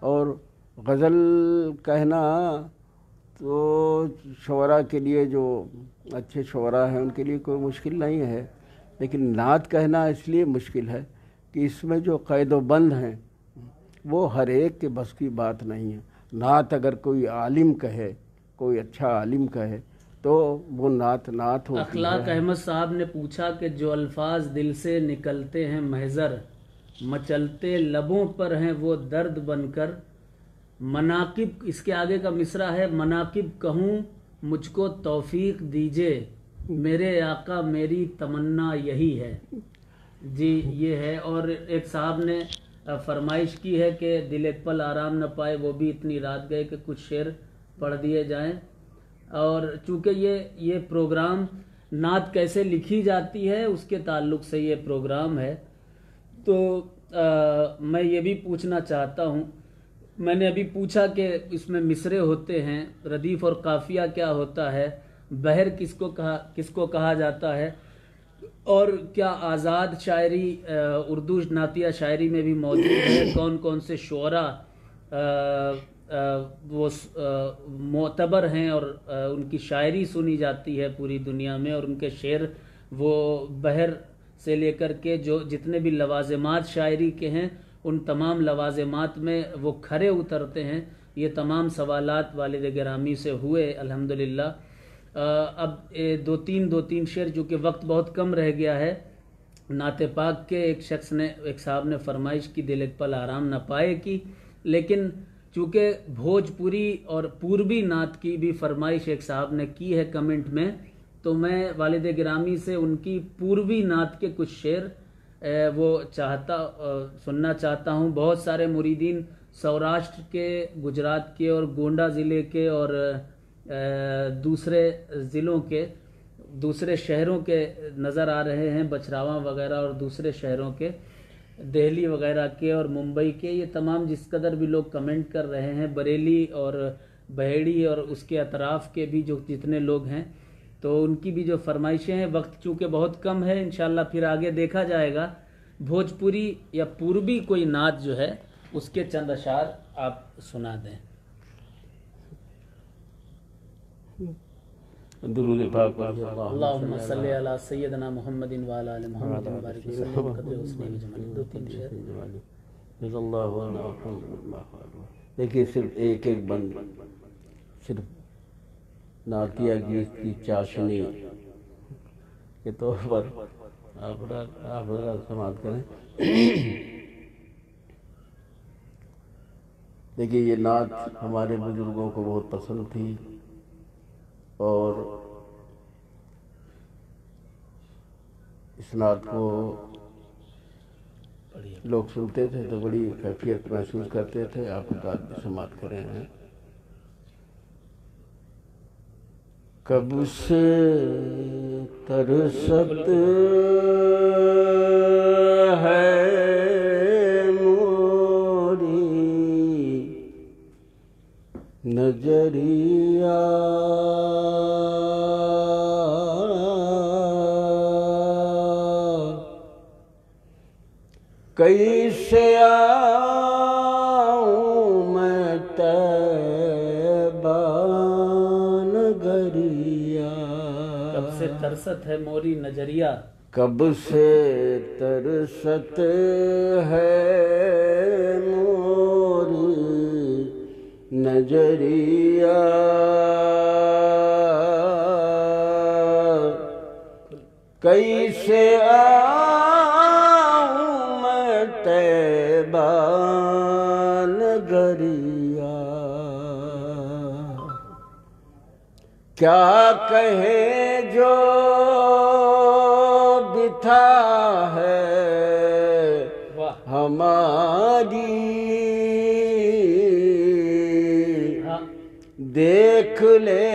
اور غزل کہنا تو شعراء کے لیے، جو اچھے شعراء ہیں ان کے لیے کوئی مشکل نہیں ہے، لیکن نعت کہنا اس لیے مشکل ہے کہ اس میں جو قید و بند ہیں وہ ہر ایک کے بس کی بات نہیں ہے۔ نعت اگر کوئی عالم کہے، کوئی اچھا عالم کہے تو وہ نعت ہوتی ہے۔ اخلاق احمد صاحب نے پوچھا کہ جو الفاظ دل سے نکلتے ہیں محضر، مچلتے لبوں پر ہیں وہ درد بن کر، مناقب، اس کے آگے کا مصرع ہے، مناقب کہوں مجھ کو توفیق دیجے، میرے آقا میری تمنا یہی ہے۔ جی یہ ہے۔ اور ایک صاحب نے فرمائش کی ہے کہ دل ایک پل آرام نہ پائے، وہ بھی اتنی رات گئے کہ کچھ شعر پڑھ دیے جائیں۔ اور چونکہ یہ پروگرام نعت کیسے لکھی جاتی ہے اس کے تعلق سے یہ پروگرام ہے، تو میں یہ بھی پوچھنا چاہتا ہوں، میں نے ابھی پوچھا کہ اس میں مصرے ہوتے ہیں، ردیف اور قافیہ کیا ہوتا ہے، بحر کس کو کہا جاتا ہے، اور کیا آزاد شاعری اردو نعتیہ شاعری میں بھی موجود ہے، کون کون سے شعراء وہ معتبر ہیں اور ان کی شاعری سنی جاتی ہے پوری دنیا میں، اور ان کے شعر وہ بحر سے لے کر کے جو جتنے بھی لوازمات شاعری کے ہیں ان تمام لوازمات میں وہ کھرے اترتے ہیں۔ یہ تمام سوالات والد گرامی سے ہوئے الحمدللہ۔ اب دو تین شعر جو کہ وقت بہت کم رہ گیا ہے، نعت پاک کے ایک صاحب نے فرمائش کی دل ایک پل آرام نہ پائے کی، لیکن چونکہ بھوجپوری اور پوربی نعت کی بھی فرمائش ایک صاحب نے کی ہے کمنٹ میں، تو میں والد گرامی سے ان کی پوربی نعت کے کچھ شعر وہ سننا چاہتا ہوں۔ بہت سارے مریدین سوراشٹر کے، گجرات کے اور گونڈا ضلع کے اور دوسرے ضلعوں کے، دوسرے شہروں کے نظر آ رہے ہیں، بچراواں وغیرہ اور دوسرے شہروں کے، دہلی وغیرہ کے اور ممبئی کے، یہ تمام جس قدر بھی لوگ کمنٹ کر رہے ہیں، بریلی اور بہیڑی اور اس کے اطراف کے بھی جو جتنے لوگ ہیں، تو ان کی بھی جو فرمائشیں ہیں، وقت چونکہ بہت کم ہے، انشاءاللہ پھر آگے دیکھا جائے گا۔ بھوجپوری یا پوربی کوئی نعت جو ہے اس کے چند اشعار آپ سنا دیں۔ درود پاک اللہم صلی علی سیدنا محمد وعلی آل محمد وبارک وسلم قدر حسنہ جمالی۔ دو تین شعر۔ دیکھیے صرف ایک بند، صرف نعتیہ گیت کی چاشنی کے طور پر آپ حضرات سماعت کریں۔ دیکھیے یہ نعت ہمارے بزرگوں کو بہت پسند تھی، اور اس نعت کو لوگ سنتے تھے تو بڑی کیفیت محسوس کرتے تھے۔ آپ حضرات بھی سماعت کریں ہیں۔ کب سے ترست ہے موری نظریہ، کیسے آؤں میں طیبہ نگریہ۔ کب سے ترست ہے موری نظریہ، کب سے ترست ہے موری نظریہ، کیسے آؤں میں طیبہ نگریہ۔ کیا کہے جو بتھا ہے ہماری، دیکھ لے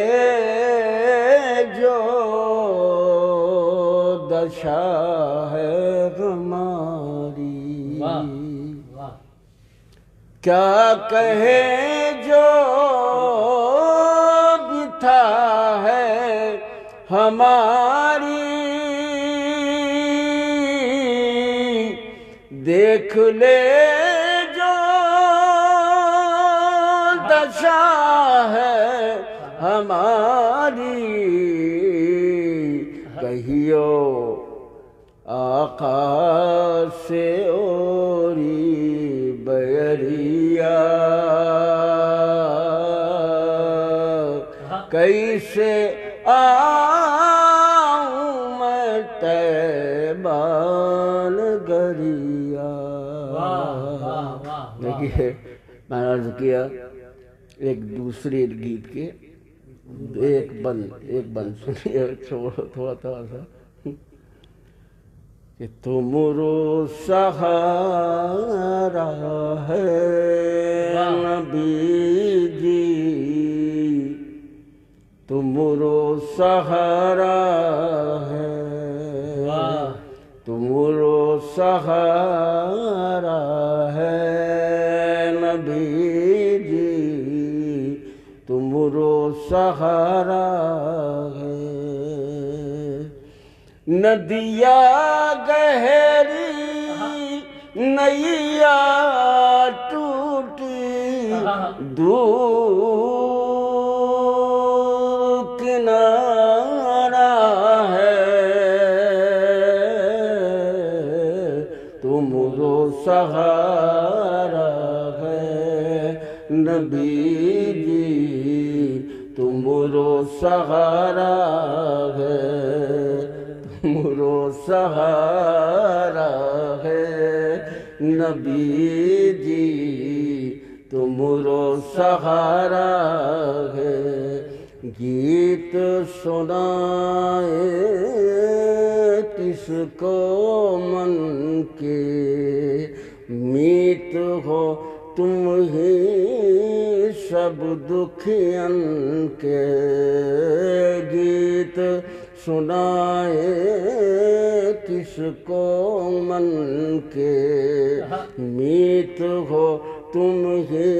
جو دشا ہے ہماری۔ کیا کہے جو بتھا ہے ہماری، دیکھ لے جو دشا ہے ہماری۔ کہیو آقا سے اوری بیریہ، کیسے آؤں میں طیبہ نگریہ۔ دیکھیے میں نے عرض کیا ایک دوسرے گیت کے ایک بند سنیے، چھوڑو تھوڑا سا، کہ تمرو سہارا ہے نبی جی، تمرو سہارا ہے، تمرو سہارا ہے نبی جی، تمرو سہارا ہے۔ ندیا گہری نیا ٹوٹی، دور کنارہ ہے، نبی جی تمہارو سہارا ہے، تمہارو سہارا ہے نبی جی تمہارو سہارا ہے۔ گیت سنائے کس کو من کے، میت ہو تم ہی سب دکھین کے۔ گیت سنائے کس کو من کے، میت ہو تم ہی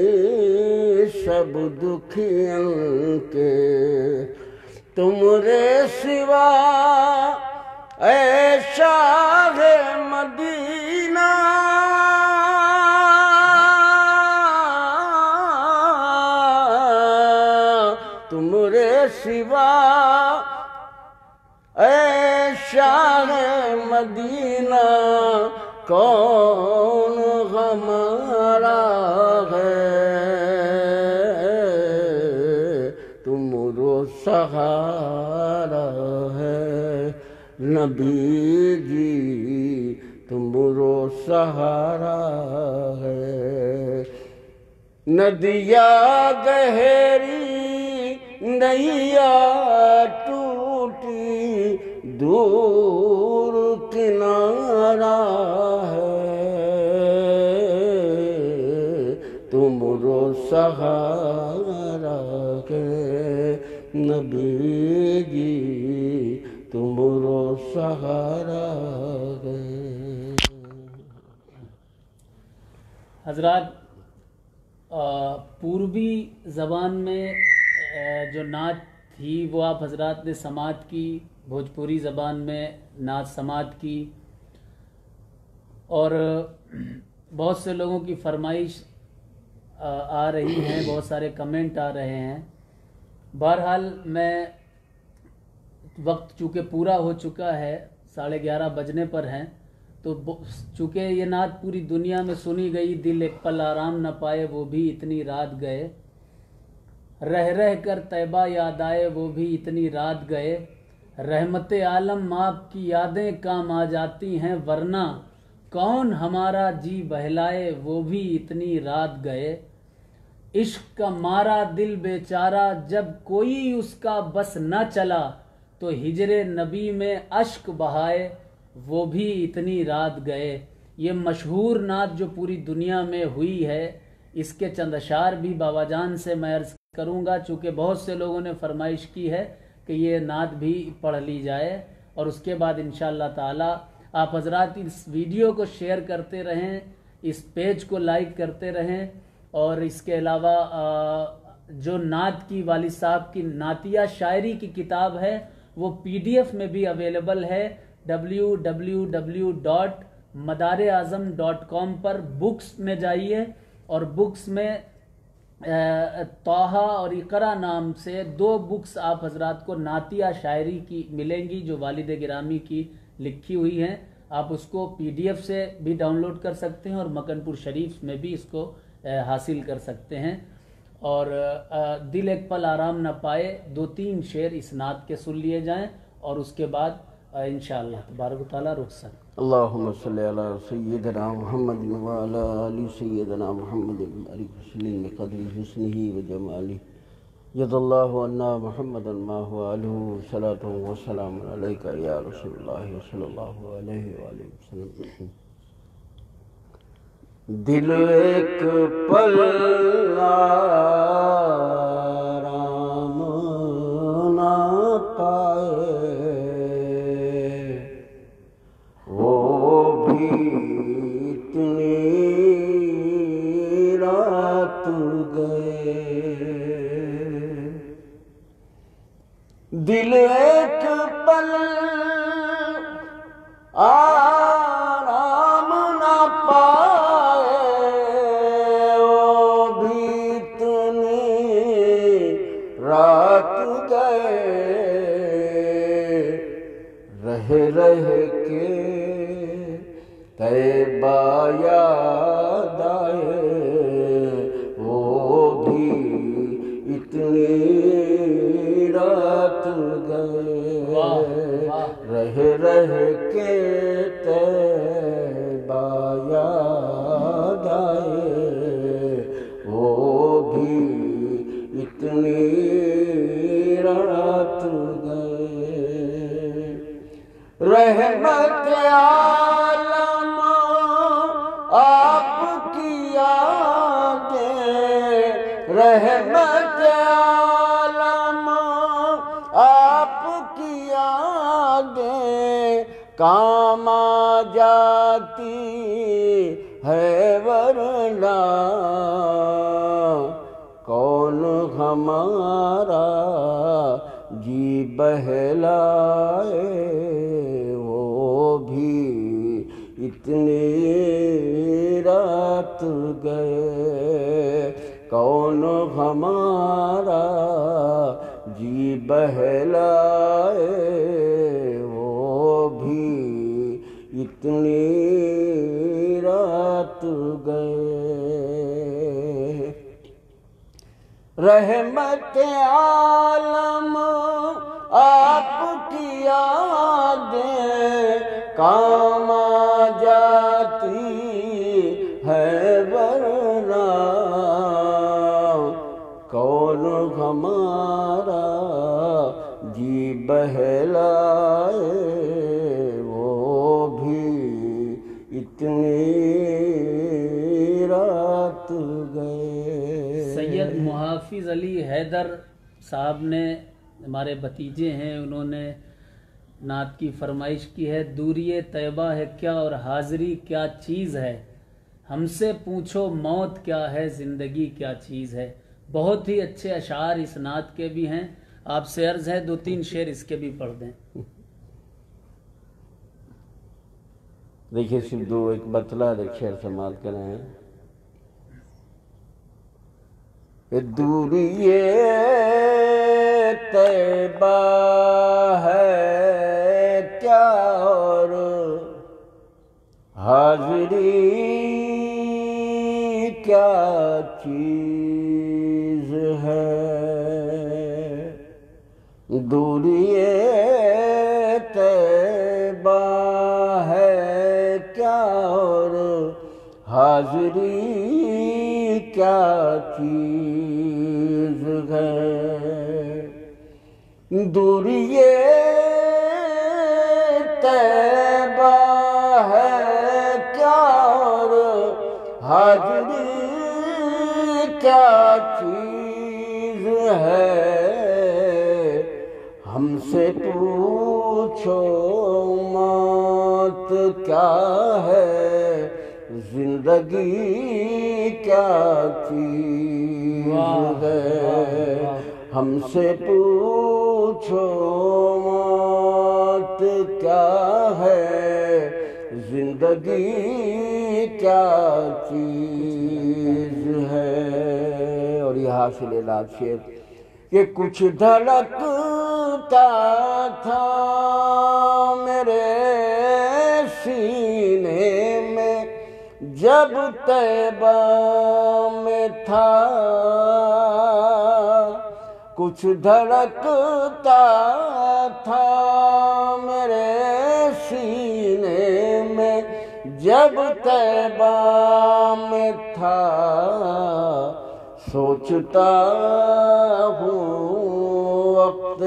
سب دکھین کے۔ تمرے سوا اے شاہ مدینہ تمرے سوا اے شاہ مدینہ کون ہمارا ہے، تمہارو سہارا ہے نبی جی تمہارو سہارا ہے۔ ندیا گہری نیا ٹوٹی دور کنارہ ہے، تمہارو سہارا ہے نبی جی تمہارو سہارا ہے۔ حضرات، پوروی زبان میں جو نعت تھی وہ آپ حضرات نے سماعت کی، بھوجپوری زبان میں نعت سماعت کی، اور بہت سے لوگوں کی فرمائش آ رہی ہیں، بہت سارے کمنٹ آ رہے ہیں۔ بہرحال میں وقت چونکہ پورا ہو چکا ہے، 11:30 بجنے پر ہیں، تو چونکہ یہ نعت پوری دنیا میں سنی گئی، دل ایک پل آرام نہ پائے وہ بھی اتنی رات گئے، رہ رہ کر طیبہ یاد آئے وہ بھی اتنی رات گئے، رحمت عالم آپ کی یادیں کام آ جاتی ہیں ورنہ کون ہمارا جی بہلائے وہ بھی اتنی رات گئے، عشق کا مارا دل بیچارہ جب کوئی اس کا بس نہ چلا تو ہجر نبی میں اشک بہائے وہ بھی اتنی رات گئے۔ یہ مشہور نعت جو پوری دنیا میں ہوئی ہے، اس کے چند اشعار بھی بابا جان سے میں عرض کروں گا، چونکہ بہت سے لوگوں نے فرمائش کی ہے کہ یہ نعت بھی پڑھ لی جائے، اور اس کے بعد انشاءاللہ تعالی آپ حضرات اس ویڈیو کو شیئر کرتے رہیں، اس پیج کو لائک کرتے رہیں، اور اس کے علاوہ جو نعت کی والد صاحب کی نعتیہ شاعری کی کتاب ہے وہ PDF میں بھی اویلیبل ہے، www.madareazam.com پر بکس میں جائیے، اور بکس میں طٰہٰ اور اقرا نام سے 2 بکس آپ حضرات کو نعتیہ شاعری کی ملیں گی جو والد گرامی کی لکھی ہوئی ہیں۔ آپ اس کو PDF سے بھی ڈاؤن لوڈ کر سکتے ہیں اور مکن پور شریف میں بھی اس کو حاصل کر سکتے ہیں، اور دل ایک پل آرام نہ پائے 2-3 شعر اس نعت کے سن لیے جائیں، اور اس کے بعد انشاءاللہ تبارک و تعالی رخصت۔ اللہم صلی علی سیدنا محمد وعلی آل سیدنا محمد وسلم بقدر حسنہ وجمالہ، جزا اللہ عنا محمدا ما هو آلہ، صلاۃ و سلام علیکہ یا رسول اللہ صلی اللہ علیہ وآلہ وسلم۔ دل ایک پل آرام نہ پائے وہ بھی اتنی رات گئے، دل ایک پل آرام نہ پائے وہ بھی اتنی رات گئے، رہ رہ کے طیبہ یاد آئے وہ رحمت عالم آپ کی یادیں کام آ جاتی ہے، ورنہ کون ہمارا جی بہلائے، وہ بھی اتنی رات گئے، کون ہمارا جی بہلائے، وہ بھی اتنی رات گئے۔ رحمت عالم آپ کی یادیں کام آ جاتی ہے، ورنہ کون ہمارا جی بہلائے، وہ بھی اتنی رات گئے۔ سید محافظ علی حیدر صاحب نے، ہمارے بھتیجے ہیں، انہوں نے نعت کی فرمائش کی ہے، دوری طیبہ ہے کیا اور حاضری کیا چیز ہے، ہم سے پوچھو موت کیا ہے، زندگی کیا چیز ہے۔ بہت ہی اچھے اشعار اس نعت کے بھی ہیں، آپ سے عرض ہے 2-3 شعر اس کے بھی پڑھ دیں۔ دیکھیے صرف دو ایک بتلا ایک شعر سماعت کریں ہیں۔ دوری طیبہ ہے کیا اور حاضری کیا چیز ہے، دوری طیبہ ہے کیا اور حاضری کیا چیز ہے، دوری طیبہ ہے کیا اور حاضری کیا چیز ہے، ہم سے پوچھو موت کیا ہے، زندگی کیا چیز ہے، ہم سے پوچھو موت کیا ہے، زندگی کیا چیز ہے۔ اور یہ حاصل نعت شعر کہ کچھ دھڑکتا تھا میرے سینے میں جب طیبہ میں تھا، کچھ دھڑکتا تھا میرے سینے میں جب طیبہ میں تھا، سوچتا ہوں وقت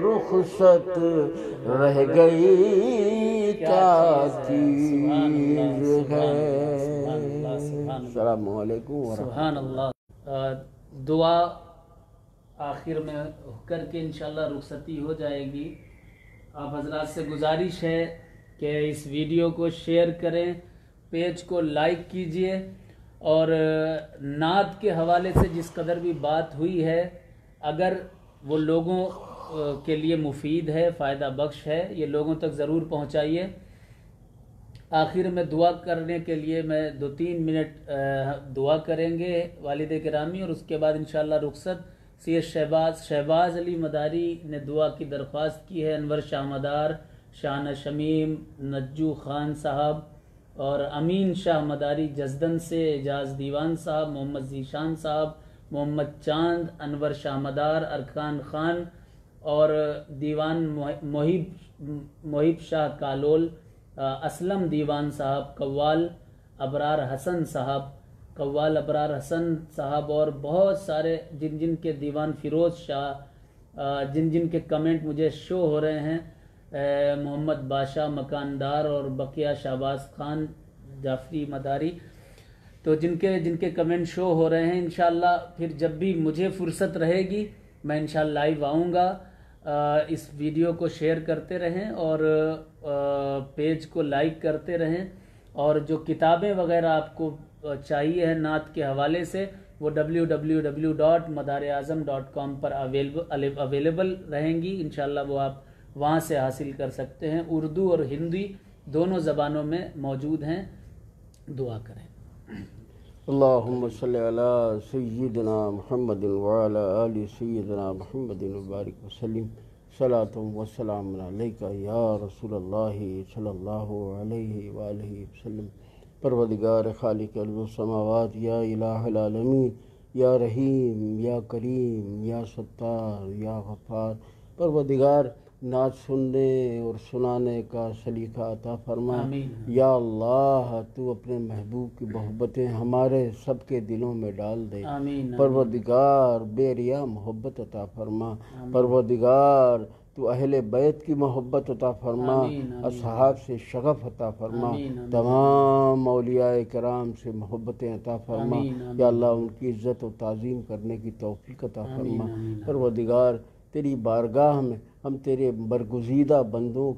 رخصت رہ گئی کیا چیز ہے۔ السلام علیکم ورحمۃ اللہ۔ سبحان اللہ۔ دعا آخر میں کر کے انشاءاللہ رخصتی ہو جائے گی۔ آپ حضرات سے گزارش ہے کہ اس ویڈیو کو شیئر کریں، پیج کو لائک کیجئے، اور نعت کے حوالے سے جس قدر بھی بات ہوئی ہے اگر وہ لوگوں کے لیے مفید ہے، فائدہ بخش ہے، یہ لوگوں تک ضرور پہنچائیے۔ آخر میں دعا کرنے کے لیے میں 2-3 منٹ دعا کریں گے والد گرامی، اور اس کے بعد انشاءاللہ رخصت۔ سید شہباز علی مداری نے دعا کی درخواست کی ہے، انور شاہ مدار، شانہ شمیم، نجو خان صاحب اور امین شاہ مداری جزدن سے، اعجاز دیوان صاحب، محمد ذیشان صاحب، محمد چاند، انور شاہ مدار، ارکان خان اور دیوان محب شاہ کالول، اسلم دیوان صاحب، قوال ابرار حسن صاحب اور بہت سارے جن کے دیوان فیروز شاہ، جن کے کمنٹ مجھے شو ہو رہے ہیں، محمد بادشاہ مکاندار اور بقیہ شہباز خان جعفری مداری۔ تو جن کے کمنٹ شو ہو رہے ہیں، انشاءاللہ پھر جب بھی مجھے فرصت رہے گی میں انشاءاللہ لائیو آؤں گا۔ اس ویڈیو کو شیئر کرتے رہیں اور پیج کو لائک کرتے رہیں، اور جو کتابیں وغیرہ آپ کو چاہیے ہے نعت کے حوالے سے وہ www.madareazam.com پر اویلیبل رہیں گی، انشاءاللہ وہ آپ وہاں سے حاصل کر سکتے ہیں۔ اردو اور ہندی دونوں زبانوں میں موجود ہیں۔ دعا کریں۔ اللہم صلی علی سیدنا محمد وعلی آل سیدنا محمد وبارک وسلم، صلاۃ و سلام علیک یا رسول اللہ صلی اللہ علیہ وآلہ وسلم۔ پروردگار خالق ارض و سماوات، یا الہ العالمین، یا رحیم، یا کریم، یا ستار، یا غفار، پروردگار نعت سننے اور سنانے کا سلیقہ عطا فرما۔ آمین۔ یا اللہ تو اپنے محبوب کی محبتیں ہمارے سب کے دلوں میں ڈال دے۔ آمین۔ پروردگار بے ریا محبت عطا فرما۔ پروردگار تو اہل بیت کی محبت عطا فرما، اصحاب سے شغف عطا فرما، تمام اولیاء کرام سے محبتیں عطا فرما۔ یا اللہ ان کی عزت و تعظیم کرنے کی توفیق عطا فرما۔ پروردگار تیری بارگاہ میں ہم تیرے برگزیدہ بندوں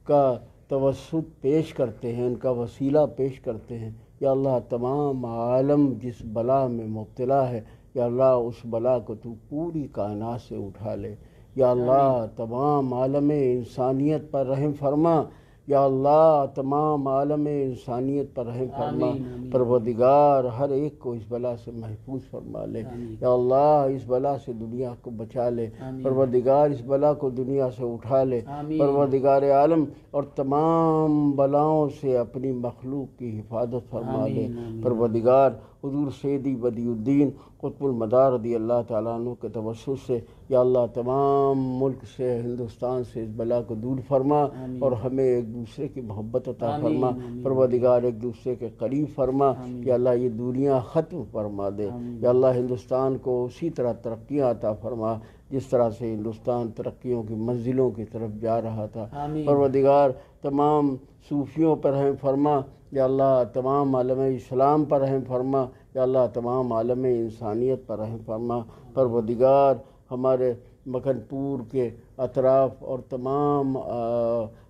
کا توسط پیش کرتے ہیں، ان کا وسیلہ پیش کرتے ہیں۔ یا اللہ تمام عالم جس بلا میں مبتلا ہے، یا اللہ اس بلا کو تو پوری کائنات سے اٹھا لے۔ یا اللہ تمام عالم انسانیت پر رحم فرما۔ یا اللہ تمام عالم انسانیت پر رحم فرما۔ پروردگار ہر ایک کو اس بلا سے محفوظ فرما لے۔ یا اللہ اس بلا سے دنیا کو بچا لے۔ پروردگار اس بلا کو دنیا سے اٹھا لے۔ پروردگار عالم اور تمام بلاؤں سے اپنی مخلوق کی حفاظت فرما لے۔ پروردگار حضور سیدی بدیع الدین قطب المدار رضی اللہ تعالیٰ عنہ کے توسط سے یا اللہ تمام ملک سے، ہندوستان سے اس بلا کو دور فرما اور ہمیں ایک دوسرے کی محبت عطا فرما۔ پروردگار ایک دوسرے کے قریب فرما۔ یا اللہ یہ دنیا ختم فرما دے۔ یا اللہ ہندوستان کو اسی طرح ترقیاں عطا فرما جس طرح سے ہندوستان ترقیوں کی منزلوں کی طرف جا رہا تھا۔ پروردگار تمام صوفیوں پر رحم فرما۔ یا اللہ تمام عالم اسلام پر رحم فرما۔ یا اللہ تمام عالم انسانیت پر رحم فرما۔ پروردگار ہمارے مکن پور کے اطراف اور تمام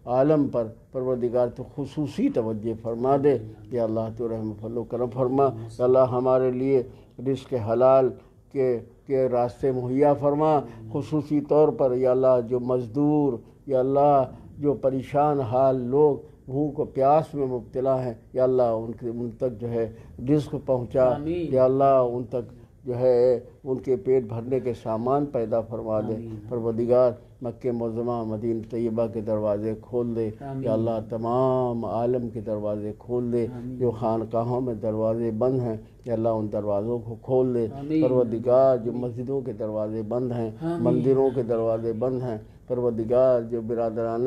عالم پر پروردگار تو خصوصی توجہ فرما دے۔ یا اللہ تو رحم فضل و کرم فرما۔ یا اللہ ہمارے لیے رزق حلال کے راستے مہیا فرما، خصوصی طور پر یا اللہ جو مزدور، یا اللہ جو پریشان حال لوگ بھوک و پیاس میں مبتلا ہیں، یا اللہ ان تک جو ہے رزق پہنچا۔ یا اللہ ان تک جو ہے ان کے پیٹ بھرنے کے سامان پیدا فرما دے۔ پروردگار مکہ معظمہ مدینہ طیبہ کے دروازے کھول دے۔ یا اللہ تمام عالم کے دروازے کھول دے۔ جو خانقاہوں میں دروازے بند ہیں یا اللہ ان دروازوں کو کھول دے۔ پروردگار جو مسجدوں کے دروازے بند ہیں، مندروں کے دروازے بند ہیں، پروردگار جو برادران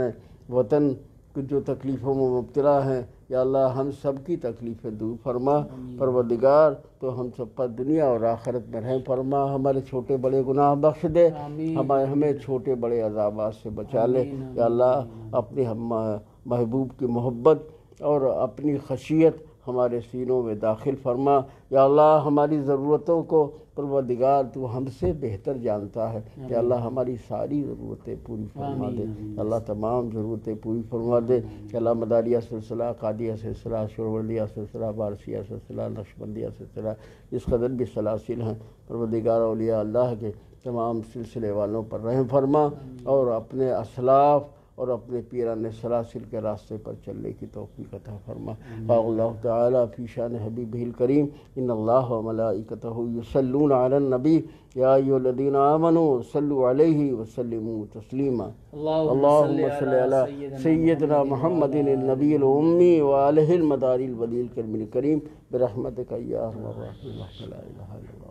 وطن جو تکلیفوں میں مبتلا ہیں، یا اللہ ہم سب کی تکلیفیں دور فرما۔ پروردگار تو ہم سب پر دنیا اور آخرت میں رحم فرما، ہمارے چھوٹے بڑے گناہ بخش دے، ہمیں چھوٹے بڑے عذابات سے بچا لے۔ یا اللہ اپنے محبوب کی محبت اور اپنی خشیت ہمارے سینوں میں داخل فرما۔ یا اللہ ہماری ضرورتوں کو پروردگار تو ہم سے بہتر جانتا ہے۔ یا اللہ ہماری ساری ضرورتیں پوری فرما دے۔ اللہ تمام ضرورتیں پوری فرما دے۔ یا اللہ مداریہ سلسلہ، قادیہ سلسلہ، شوروردیہ سلسلہ، بارسیہ سلسلہ، نقشبندیہ سلسلہ اس قدر بھی سلاسل ہیں، پروردگار اولیاء اللہ کے تمام سلسلے والوں پر رحم فرما اور اپنے اسلاف اور اپنے پیران سلاسل کے راستے پر چلنے کی توفیق عطا فرما۔ قال اللہ تعالی فی شان حبیبہ الکریم ان اللہ و ملائکتہ یصلون علی النبی یا ایھا الذین آمنوا صلوا علیہ وسلموا تسلیما۔ اللہم صلی علی سیدنا محمد النبی الامی وآلہ المدار الودی الکریم برحمتک یا ارحم الراحمین۔ لا الہ الا اللہ۔